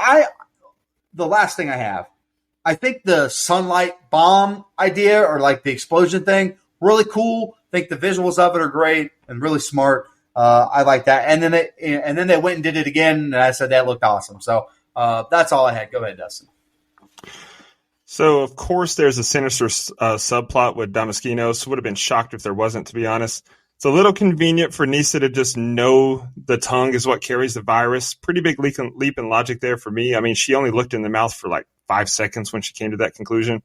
the last thing I think the sunlight bomb idea or like the explosion thing, really cool. I think the visuals of it are great and really smart. I like that. And then they went and did it again, and I said that looked awesome. So that's all I had. Go ahead, Dustin.
So, of course, there's a sinister subplot with Damaskinos. Would have been shocked if there wasn't, to be honest. It's a little convenient for Nisa to just know the tongue is what carries the virus. Pretty big leap in logic there for me. I mean, she only looked in the mouth for like 5 seconds when she came to that conclusion.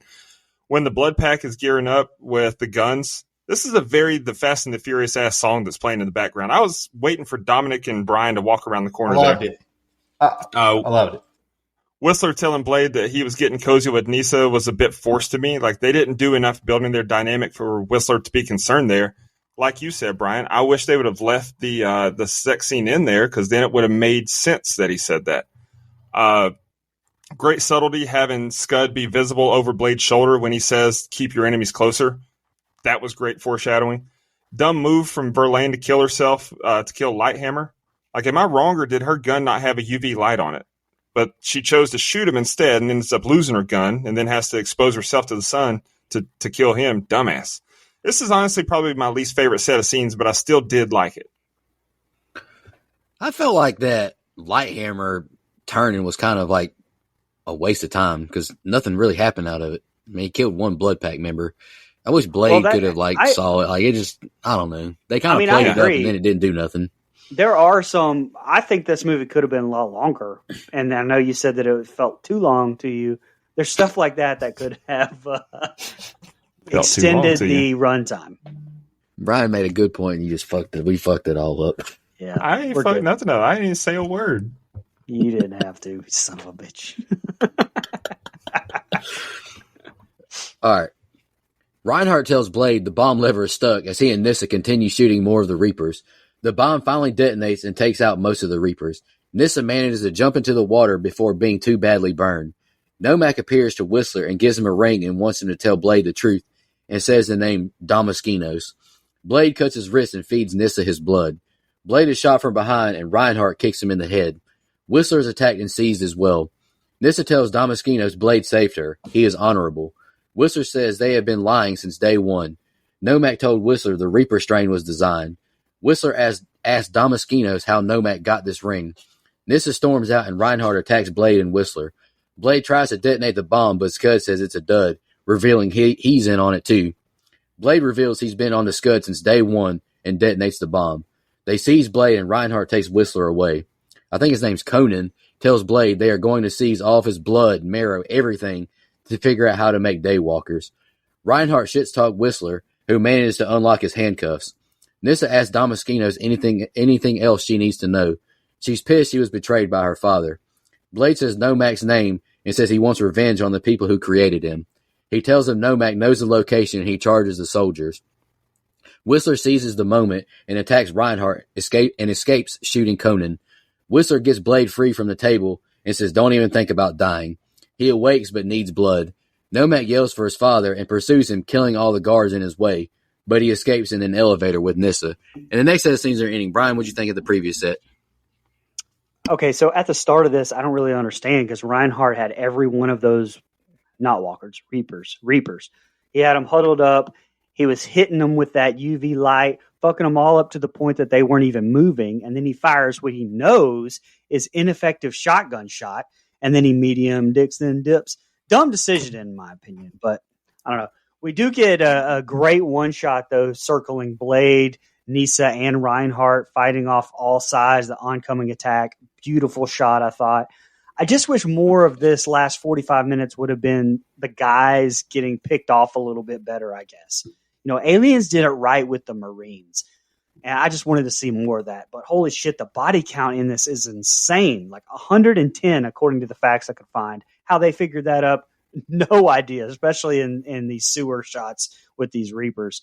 when the Blood Pack is gearing up with the guns, this is the Fast and the Furious ass song that's playing in the background. I was waiting for Dominic and Brian to walk around the
I
corner
loved
there.
it. I loved it.
Whistler telling Blade that he was getting cozy with Nisa was a bit forced to me. Like, they didn't do enough building their dynamic for Whistler to be concerned there. Like you said, Brian, I wish they would have left the sex scene in there, because then it would have made sense that he said that. Great subtlety having Scud be visible over Blade's shoulder when he says, "Keep your enemies closer." That was great foreshadowing. Dumb move from Verlaine to kill herself, to kill Lighthammer. Like, am I wrong, or did her gun not have a UV light on it? But she chose to shoot him instead and ends up losing her gun and then has to expose herself to the sun to kill him. Dumbass. This is honestly probably my least favorite set of scenes, but I still did like it.
I felt like that Lighthammer turning was kind of like a waste of time because nothing really happened out of it. I mean, he killed one Blood Pack member. I wish Blade could have saw it. Like, it just, I don't know. They kind of played it up and then it didn't do nothing.
There are some. I think this movie could have been a lot longer, and I know you said that it felt too long to you. There's stuff like that could have extended the runtime.
Brian made a good point, and you just fucked it. We fucked it all up.
Yeah,
I ain't fucked nothing up. I didn't even say a word.
You didn't have to, son of a bitch.
All right. Reinhardt tells Blade the bomb lever is stuck as he and Nyssa continue shooting more of the Reapers. The bomb finally detonates and takes out most of the Reapers. Nyssa manages to jump into the water before being too badly burned. Nomak appears to Whistler and gives him a ring and wants him to tell Blade the truth and says the name Damaskinos. Blade cuts his wrist and feeds Nyssa his blood. Blade is shot from behind and Reinhardt kicks him in the head. Whistler is attacked and seized as well. Nyssa tells Damaskinos Blade saved her. He is honorable. Whistler says they have been lying since day one. Nomak told Whistler the Reaper strain was designed. Whistler asked Damaskinos how Nomak got this ring. Nyssa storms out and Reinhardt attacks Blade and Whistler. Blade tries to detonate the bomb, but Scud says it's a dud, revealing he's in on it too. Blade reveals he's been on the Scud since day one and detonates the bomb. They seize Blade and Reinhardt takes Whistler away. I think his name's Conan, tells Blade they are going to seize all of his blood, marrow, everything to figure out how to make Daywalkers. Reinhardt shits-talk Whistler, who manages to unlock his handcuffs. Nyssa asks Damaskinos anything else she needs to know. She's pissed she was betrayed by her father. Blade says Nomak's name and says he wants revenge on the people who created him. He tells them Nomak knows the location and he charges the soldiers. Whistler seizes the moment and attacks Reinhardt escapes shooting Conan. Whistler gets Blade free from the table and says don't even think about dying. He awakes but needs blood. Nomak yells for his father and pursues him, killing all the guards in his way, but he escapes in an elevator with Nyssa. And the next set of scenes are ending. Brian, what'd you think of the previous set?
Okay, so at the start of this, I don't really understand because Reinhardt had every one of those, not walkers, reapers. He had them huddled up. He was hitting them with that UV light, fucking them all up to the point that they weren't even moving. And then he fires what he knows is ineffective shotgun shot. And then he medium dicks, then dips. Dumb decision, in my opinion. But I don't know. We do get a great one shot, though, circling Blade, Nyssa, and Reinhardt fighting off all sides, the oncoming attack. Beautiful shot, I thought. I just wish more of this last 45 minutes would have been the guys getting picked off a little bit better, I guess. You know, Aliens did it right with the Marines. And I just wanted to see more of that. But holy shit, the body count in this is insane. Like 110, according to the facts I could find. How they figured that up, no idea, especially in these sewer shots with these Reapers.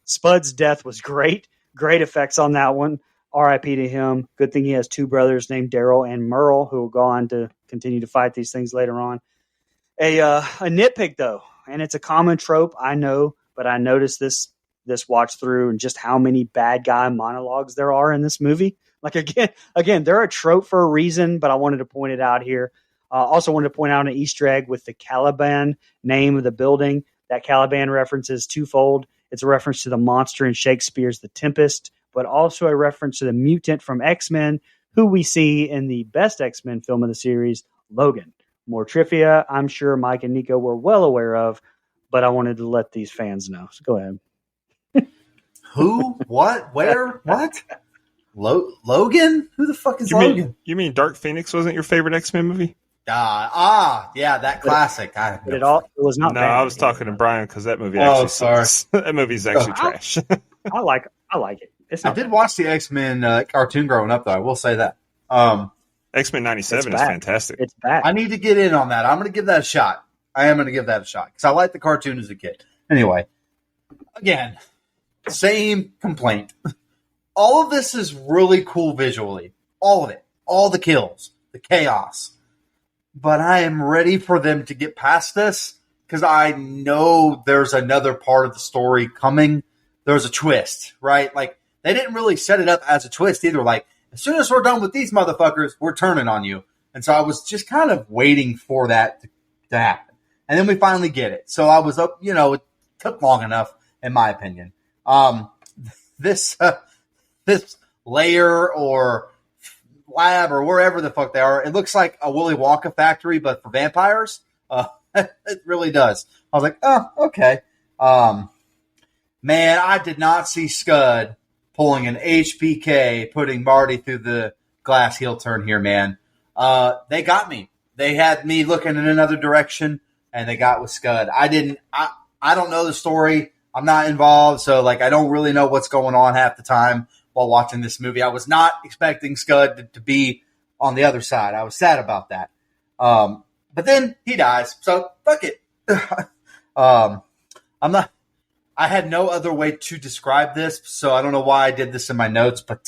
Spud's death was great. Great effects on that one. R.I.P. to him. Good thing he has two brothers named Daryl and Merle, who will go on to continue to fight these things later on. A nitpick, though, and it's a common trope, I know, but I noticed this watch through and just how many bad guy monologues there are in this movie. Like, again, they're a trope for a reason, but I wanted to point it out here. Also wanted to point out an Easter egg with the Caliban name of the building. That Caliban reference is twofold. It's a reference to the monster in Shakespeare's The Tempest, but also a reference to the mutant from X-Men, who we see in the best X-Men film of the series, Logan. More trivia, I'm sure Mike and Nico were well aware of, but I wanted to let these fans know. So go ahead.
Who? What? Where? What? Logan? Who the fuck is Logan?
You mean Dark Phoenix wasn't your favorite X-Men movie?
Yeah, that classic.
But it was not
No,
bad.
I was talking to Brian because that movie
Oh,
actually
sorry.
sucks. That movie's actually
Oh.
trash.
I like it. It's
I
not
did
bad.
watch the X-Men cartoon growing up, though. I will say that.
X-Men 97
It's
is
bad.
fantastic.
It's bad.
I need to get in on that. I'm going to give that a shot. I am going to give that a shot because I liked the cartoon as a kid. Anyway, again, same complaint. All of this is really cool visually. All of it. All the kills, the chaos. But I am ready for them to get past this because I know there's another part of the story coming. There's a twist, right? Like, they didn't really set it up as a twist either. Like, as soon as we're done with these motherfuckers, we're turning on you. And so I was just kind of waiting for that to happen. And then we finally get it. So I was up, it took long enough, in my opinion. This layer or lab or wherever the fuck they are, it looks like a Willy Wonka factory, but for vampires. It really does. I was like, oh, okay. Man, I did not see Scud pulling an HBK, putting Marty through the glass heel turn here, man. They got me. They had me looking in another direction, and they got with Scud. I don't know the story. I'm not involved, so I don't really know what's going on half the time while watching this movie. I was not expecting Scud to be on the other side. I was sad about that. But then he dies, so fuck it. I had no other way to describe this, so I don't know why I did this in my notes, but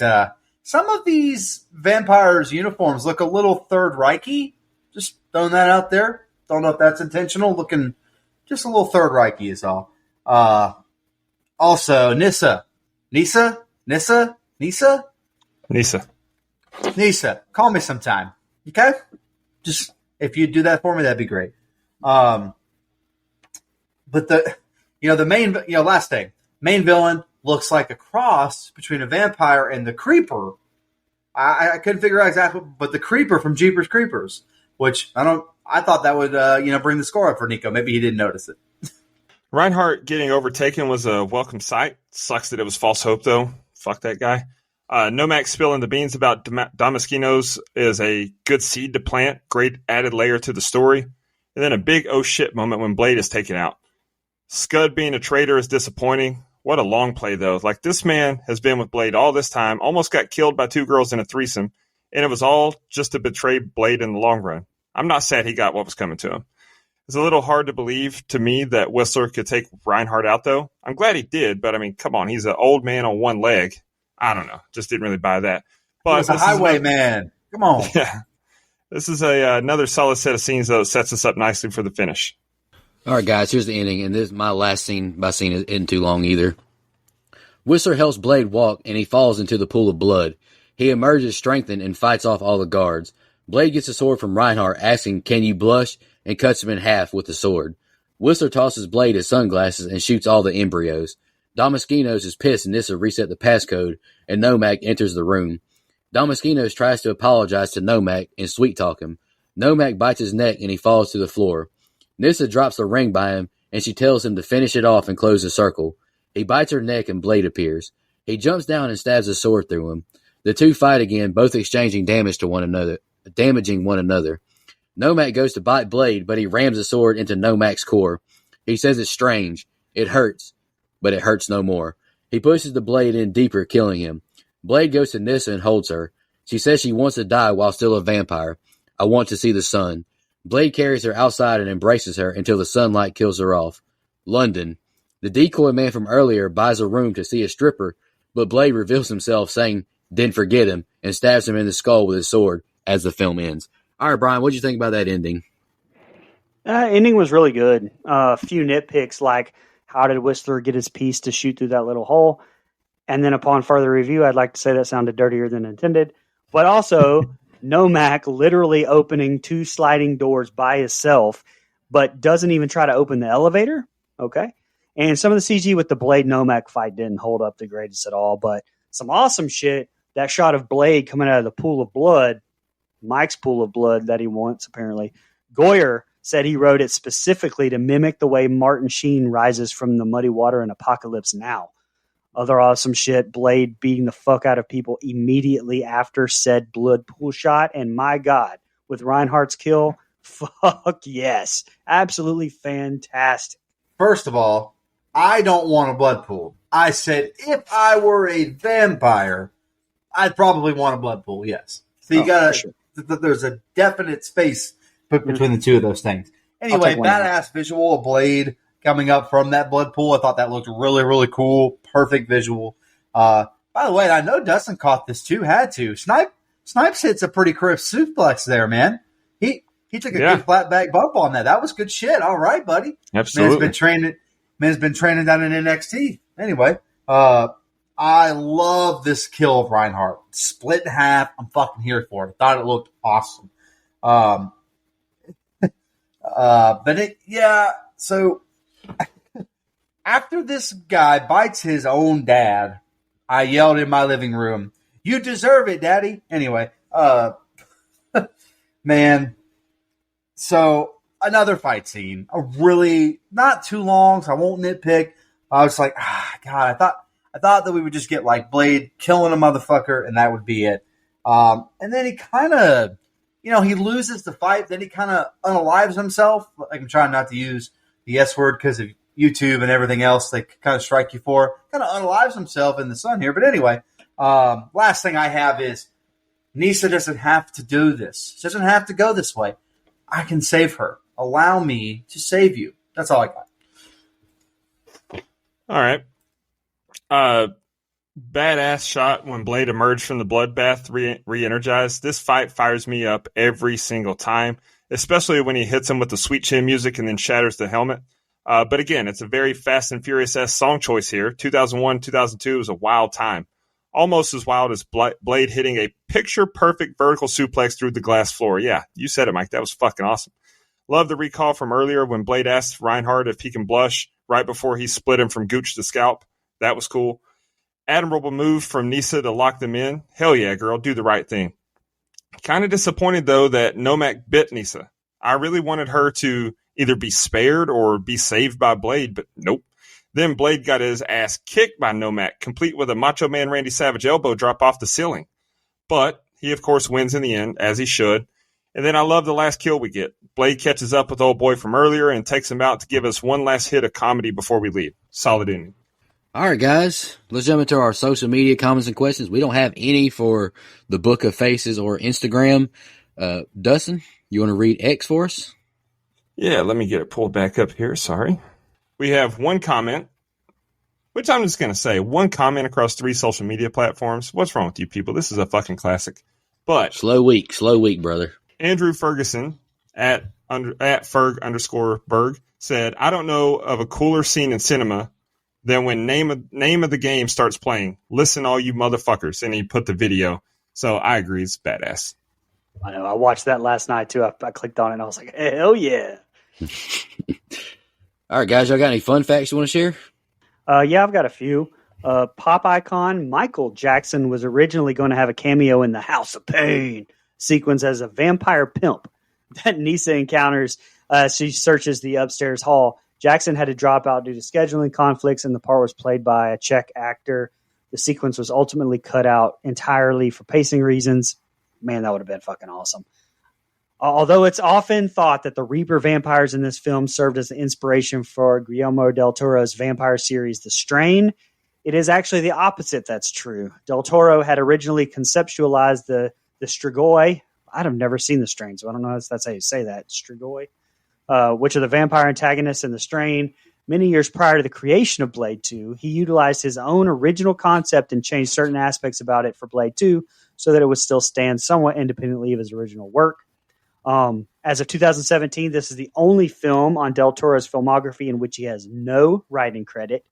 some of these vampires' uniforms look a little Third Reich-y. Just throwing that out there. Don't know if that's intentional. Looking just a little Third Reich-y is all. Also, Nissa. Call me sometime. Okay? Just, if you do that for me, that'd be great. But the main, last thing, main villain looks like a cross between a vampire and the Creeper. I couldn't figure out exactly, but the Creeper from Jeepers Creepers, which I thought that would, bring the score up for Nico. Maybe he didn't notice it.
Reinhardt getting overtaken was a welcome sight. Sucks that it was false hope, though. Fuck that guy. Nomak spilling the beans about Damaskinos is a good seed to plant. Great added layer to the story. And then a big oh shit moment when Blade is taken out. Scud being a traitor is disappointing. What a long play, though. This man has been with Blade all this time, almost got killed by two girls in a threesome, and it was all just to betray Blade in the long run. I'm not sad he got what was coming to him. It's a little hard to believe to me that Whistler could take Reinhardt out, though. I'm glad he did, but come on, he's an old man on one leg. I don't know. Just didn't really buy that. But
He's a highwayman. Come on.
Yeah. This is another solid set of scenes, though, that sets us up nicely for the finish.
All right, guys, here's the ending, and this is my last scene. My scene isn't too long either. Whistler helps Blade walk, and he falls into the pool of blood. He emerges strengthened and fights off all the guards. Blade gets a sword from Reinhardt, asking, "Can you blush?" and cuts him in half with the sword. Whistler tosses Blade his sunglasses and shoots all the embryos. Damaskinos is pissed and Nissa reset the passcode, and Nomak enters the room. Damaskinos tries to apologize to Nomak and sweet-talk him. Nomak bites his neck and he falls to the floor. Nissa drops a ring by him, and she tells him to finish it off and close the circle. He bites her neck and Blade appears. He jumps down and stabs a sword through him. The two fight again, both exchanging damaging one another. Nomak goes to bite Blade, but he rams the sword into Nomak's core. He says it's strange. It hurts, but it hurts no more. He pushes the blade in deeper, killing him. Blade goes to Nissa and holds her. She says she wants to die while still a vampire. I want to see the sun. Blade carries her outside and embraces her until the sunlight kills her off. London. The decoy man from earlier buys a room to see a stripper, but Blade reveals himself, saying, "Didn't forget him," and stabs him in the skull with his sword as the film ends. All right, Brian, what did you think about that ending?
Ending was really good. A few nitpicks, like how did Whistler get his piece to shoot through that little hole? And then upon further review, I'd like to say that sounded dirtier than intended. But also, Nomak literally opening two sliding doors by himself, but doesn't even try to open the elevator. Okay. And some of the CG with the Blade Nomak fight didn't hold up the greatest at all, but some awesome shit. That shot of Blade coming out of the pool of blood, Mike's pool of blood that he wants, apparently. Goyer said he wrote it specifically to mimic the way Martin Sheen rises from the muddy water in Apocalypse Now. Other awesome shit, Blade beating the fuck out of people immediately after said blood pool shot. And my God, with Reinhardt's kill, Fuck yes. Absolutely fantastic.
First of all, I don't want a blood pool. I said if I were a vampire, I'd probably want a blood pool, yes. So you gotta,
sure.
there's a definite space put between the two of those things. Anyway,
take one of
badass visual of Blade coming up from that blood pool. I thought that looked really, really cool. Perfect visual. By the way, I know Dustin caught this too, had to. Snipes hits a pretty crisp suplex there, man. He took a good flat back bump on that. That was good shit. All right, buddy.
Absolutely.
Man's been training down in NXT. Anyway, I love this kill of Reinhardt. Split in half. I'm fucking here for it. I thought it looked awesome. So after this guy bites his own dad, I yelled in my living room, "You deserve it, Daddy." Anyway, man. So another fight scene, a really not too long, so I won't nitpick. I was like, God, I thought that we would just get like Blade killing a motherfucker and that would be it. And then he kind of, he loses the fight. Then he kind of unalives himself. Like, I'm trying not to use the S word because of YouTube and everything else they kind of strike you for. Kind of unalives himself in the sun here. But anyway, last thing I have is Nisa doesn't have to do this. She doesn't have to go this way. I can save her. Allow me to save you. That's all I got.
All right. Badass shot when Blade emerged from the bloodbath re-energized. This fight fires me up every single time, especially when he hits him with the sweet chin music and then shatters the helmet. But again, it's a very Fast and Furious-esque song choice here. 2001, 2002 was a wild time. Almost as wild as Blade hitting a picture-perfect vertical suplex through the glass floor. Yeah, you said it, Mike. That was fucking awesome. Love the recall from earlier when Blade asked Reinhardt if he can blush right before he split him from Gooch to Scalp. That was cool. Admirable move from Nisa to lock them in. Hell yeah, girl, do the right thing. Kind of disappointed, though, that Nomak bit Nisa. I really wanted her to either be spared or be saved by Blade, but nope. Then Blade got his ass kicked by Nomak, complete with a Macho Man Randy Savage elbow drop off the ceiling. But he, of course, wins in the end, as he should. And then I love the last kill we get. Blade catches up with old boy from earlier and takes him out to give us one last hit of comedy before we leave. Solid ending.
All right, guys, let's jump into our social media comments and questions. We don't have any for the Book of Faces or Instagram. Dustin, you want to read X for us?
Yeah, let me get it pulled back up here. Sorry. We have one comment, which I'm just going to say, one comment across 3 social media platforms. What's wrong with you people? This is a fucking classic. But
slow week, brother.
Andrew Ferguson at Ferg_Berg said, I don't know of a cooler scene in cinema than when name of the game starts playing. Listen, all you motherfuckers. And he put the video. So I agree. It's badass.
I know. I watched that last night too. I clicked on it and I was like, hell yeah.
All right, guys, y'all got any fun facts you want to share?
Yeah, I've got a few. Pop icon Michael Jackson was originally going to have a cameo in the House of Pain sequence as a vampire pimp that Nisa encounters as she searches the upstairs hall. Jackson had to drop out due to scheduling conflicts, and the part was played by a Czech actor. The sequence was ultimately cut out entirely for pacing reasons. Man, that would have been fucking awesome. Although it's often thought that the Reaper vampires in this film served as the inspiration for Guillermo del Toro's vampire series, The Strain, it is actually the opposite that's true. Del Toro had originally conceptualized the Strigoi. I've never seen The Strain, so I don't know if that's how you say that, Strigoi, which are the vampire antagonists in The Strain. Many years prior to the creation of Blade 2, he utilized his own original concept and changed certain aspects about it for Blade 2 so that it would still stand somewhat independently of his original work. As of 2017, this is the only film on Del Toro's filmography in which he has no writing credit.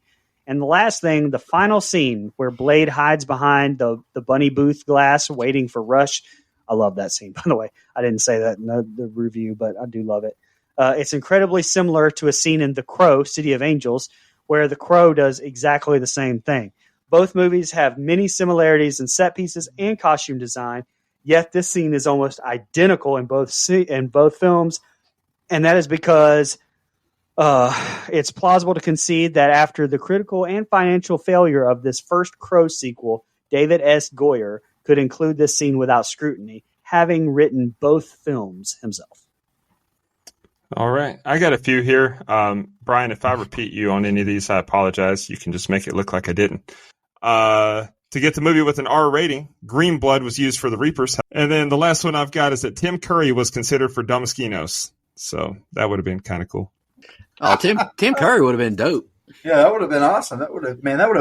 And the last thing, the final scene where Blade hides behind the Bunny Booth glass waiting for Rush. I love that scene, by the way. I didn't say that in the review, but I do love it. It's incredibly similar to a scene in The Crow, City of Angels, where The Crow does exactly the same thing. Both movies have many similarities in set pieces and costume design, yet this scene is almost identical in both films, and that is because it's plausible to concede that after the critical and financial failure of this first Crow sequel, David S. Goyer could include this scene without scrutiny, having written both films himself.
All right. I got a few here. Brian, if I repeat you on any of these, I apologize. You can just make it look like I didn't. To get the movie with an R rating, green blood was used for the Reapers. And then the last one I've got is that Tim Curry was considered for Damaskinos. So that would have been kind of cool.
Oh, Tim Curry would have been dope.
Yeah, that would have been awesome. That would have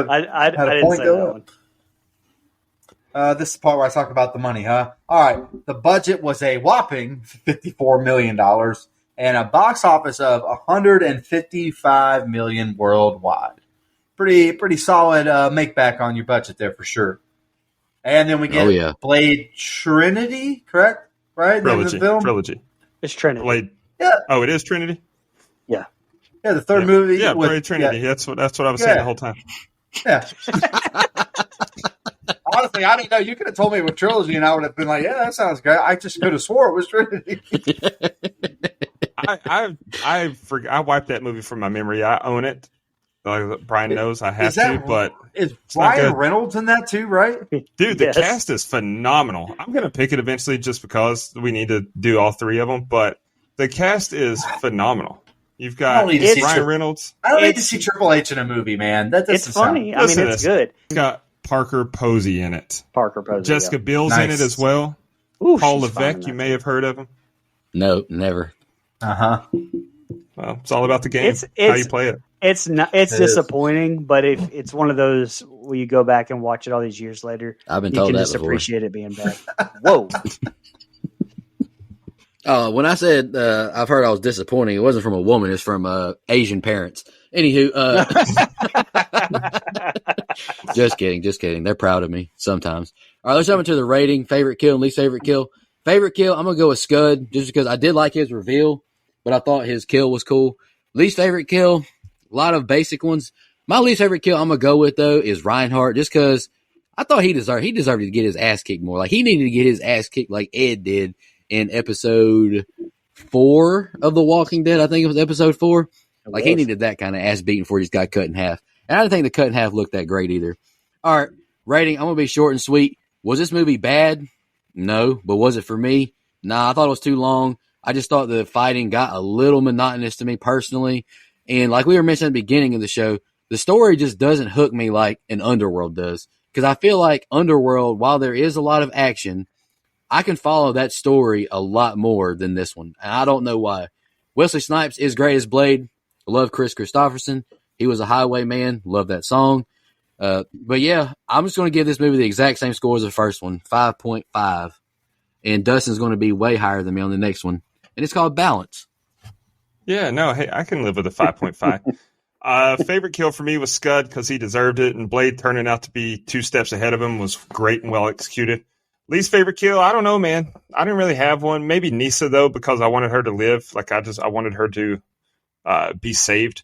I
had a
didn't
point
say
go
that
up.
one.
This is the part where I talk about the money, huh? All right. The budget was a whopping $54 million and a box office of $155 million worldwide. Pretty solid make back on your budget there for sure. And then we get Blade Trinity, correct? Right?
Trilogy.
It's Trinity.
Blade.
Yeah.
Oh, it is Trinity?
Yeah.
Yeah, the third movie.
Yeah, Blade Trinity. Yeah. That's what I was saying the whole time.
Yeah. Honestly, I didn't know. You could have told me it was trilogy, and I would have been like, "Yeah, that sounds great." I just could have swore it was Trinity.
I wiped that movie from my memory. I own it. Like Brian knows I have to, but
is Ryan Reynolds in that too? Right,
dude. The cast is phenomenal. I'm gonna pick it eventually, just because we need to do all three of them. But the cast is phenomenal. You've got Ryan Reynolds.
I don't need to see Triple H in a movie, man.
It's funny. I mean, it's good.
It's got Parker Posey in it.
Parker Posey.
Jessica Biel's in it as well.
Ooh,
Paul Levesque, you may have heard of him.
No, never.
Uh-huh.
Well, it's all about the game. How you play it.
It's disappointing, but if it's one of those where you go back and watch it all these years later,
I've been
you
told
can
that
just
before.
appreciate it being bad. Whoa.
When I said I've heard I was disappointing, it wasn't from a woman. It's from Asian parents. Anywho, just kidding. They're proud of me sometimes. All right, let's jump into the rating. Favorite kill and least favorite kill. Favorite kill, I'm going to go with Scud just because I did like his reveal, but I thought his kill was cool. Least favorite kill, a lot of basic ones. My least favorite kill I'm going to go with, though, is Reinhardt just because I thought he deserved to get his ass kicked more. Like, he needed to get his ass kicked like Ed did in episode 4 of The Walking Dead. I think it was episode 4. Like, he needed that kind of ass beating before he just got cut in half. And I didn't think the cut in half looked that great either. All right, rating, I'm going to be short and sweet. Was this movie bad? No. But was it for me? Nah, I thought it was too long. I just thought the fighting got a little monotonous to me personally. And like we were mentioning at the beginning of the show, the story just doesn't hook me like an Underworld does. Because I feel like Underworld, while there is a lot of action, I can follow that story a lot more than this one. And I don't know why. Wesley Snipes is great as Blade. I love Chris Christopherson. He was a highwayman. Love that song. But yeah, I'm just going to give this movie the exact same score as the first one, 5.5. And Dustin's going to be way higher than me on the next one. And it's called Balance.
Yeah, no, hey, I can live with a 5.5. Favorite kill for me was Scud because he deserved it, and Blade turning out to be 2 steps ahead of him was great and well executed. Least favorite kill, I don't know, man. I didn't really have one. Maybe Nisa, though, because I wanted her to live. Like, I wanted her to be saved.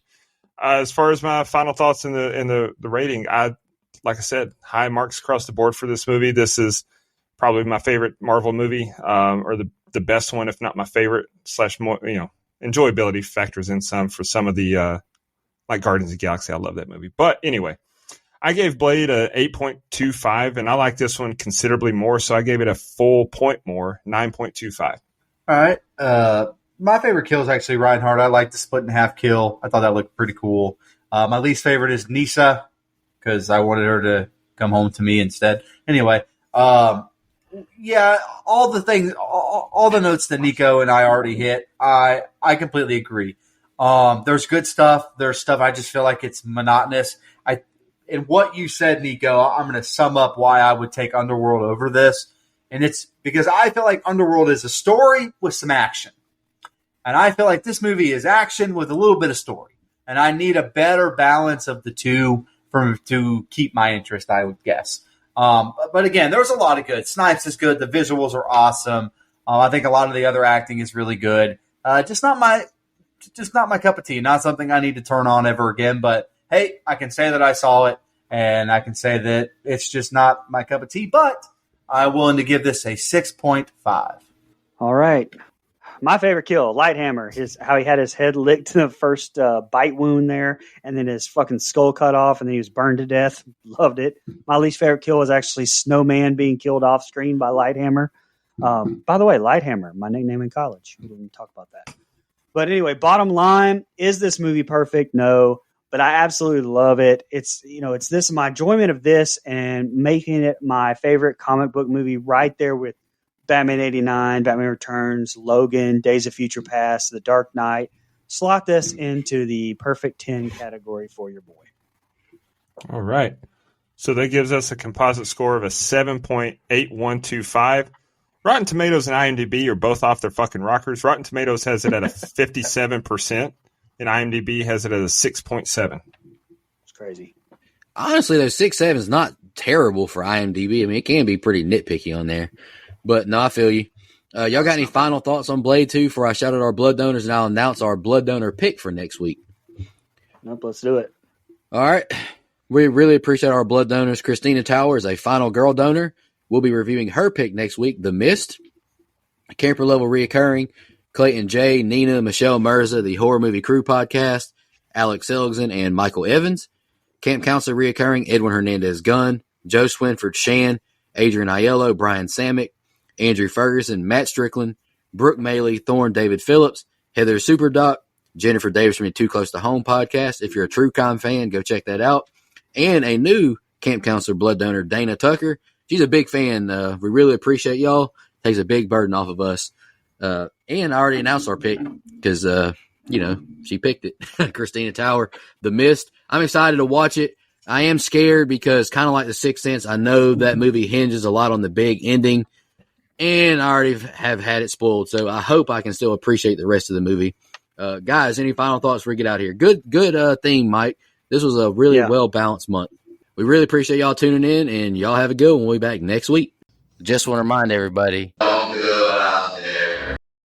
As far as my final thoughts in the rating, like I said, high marks across the board for this movie. This is probably my favorite Marvel movie, or the best one, if not my favorite. / more, enjoyability factors in some for some of the like Guardians of the Galaxy. I love that movie. But anyway, I gave Blade a 8.25, and I like this one considerably more, so I gave it a full point more, 9.25.
All right. My favorite kill is actually Reinhardt. I like the split in half kill. I thought that looked pretty cool. My least favorite is Nisa because I wanted her to come home to me instead. Anyway, yeah, all the things, all the notes that Nico and I already hit, I completely agree. There's good stuff. There's stuff I just feel like it's monotonous. And what you said, Nico, I'm going to sum up why I would take Underworld over this. And it's because I feel like Underworld is a story with some action. And I feel like this movie is action with a little bit of story. And I need a better balance of the two to keep my interest, I would guess. But again, there's a lot of good. Snipes is good. The visuals are awesome. I think a lot of the other acting is really good. Just not my cup of tea. Not something I need to turn on ever again. But hey, I can say that I saw it, and I can say that it's just not my cup of tea. But I'm willing to give this a 6.5.
All right. My favorite kill, Lighthammer, how he had his head licked in the first bite wound there, and then his fucking skull cut off, and then he was burned to death. Loved it. My least favorite kill was actually Snowman being killed off screen by Lighthammer. By the way, Lighthammer, my nickname in college. We didn't talk about that. But anyway, bottom line, is this movie perfect? No, but I absolutely love it. It's my enjoyment of this and making it my favorite comic book movie right there with Batman 89, Batman Returns, Logan, Days of Future Past, The Dark Knight. Slot this into the perfect 10 category for your boy.
All right. So that gives us a composite score of a 7.8125. Rotten Tomatoes and IMDb are both off their fucking rockers. Rotten Tomatoes has it at a 57%, and IMDb has it at a 6.7.
It's crazy.
Honestly, though, 6.7 is not terrible for IMDb. I mean, it can be pretty nitpicky on there. But no, I feel you. Y'all got any final thoughts on Blade 2 before I shout out our blood donors and I'll announce our blood donor pick for next week?
Nope, let's do it.
All right. We really appreciate our blood donors. Christina Tower is a final girl donor. We'll be reviewing her pick next week, The Mist. Camper level reoccurring, Clayton J, Nina, Michelle Mirza, the Horror Movie Crew podcast, Alex Seligson, and Michael Evans. Camp counselor reoccurring, Edwin Hernandez Gunn, Joe Swinford Shan, Adrian Aiello, Brian Samick, Andrew Ferguson, Matt Strickland, Brooke Maley, Thorne David Phillips, Heather Superdoc, Jennifer Davis from the Too Close to Home podcast. If you're a True Crime fan, go check that out. And a new camp counselor blood donor, Dana Tucker. She's a big fan. We really appreciate y'all. Takes a big burden off of us. And I already announced our pick because, she picked it. Christina Tower, The Mist. I'm excited to watch it. I am scared because kind of like The Sixth Sense, I know that movie hinges a lot on the big ending. And I already have had it spoiled. So I hope I can still appreciate the rest of the movie. Guys, any final thoughts before we get out of here? Good theme, Mike. This was a really well-balanced month. We really appreciate y'all tuning in, and y'all have a good one. We'll be back next week. Just want to remind everybody,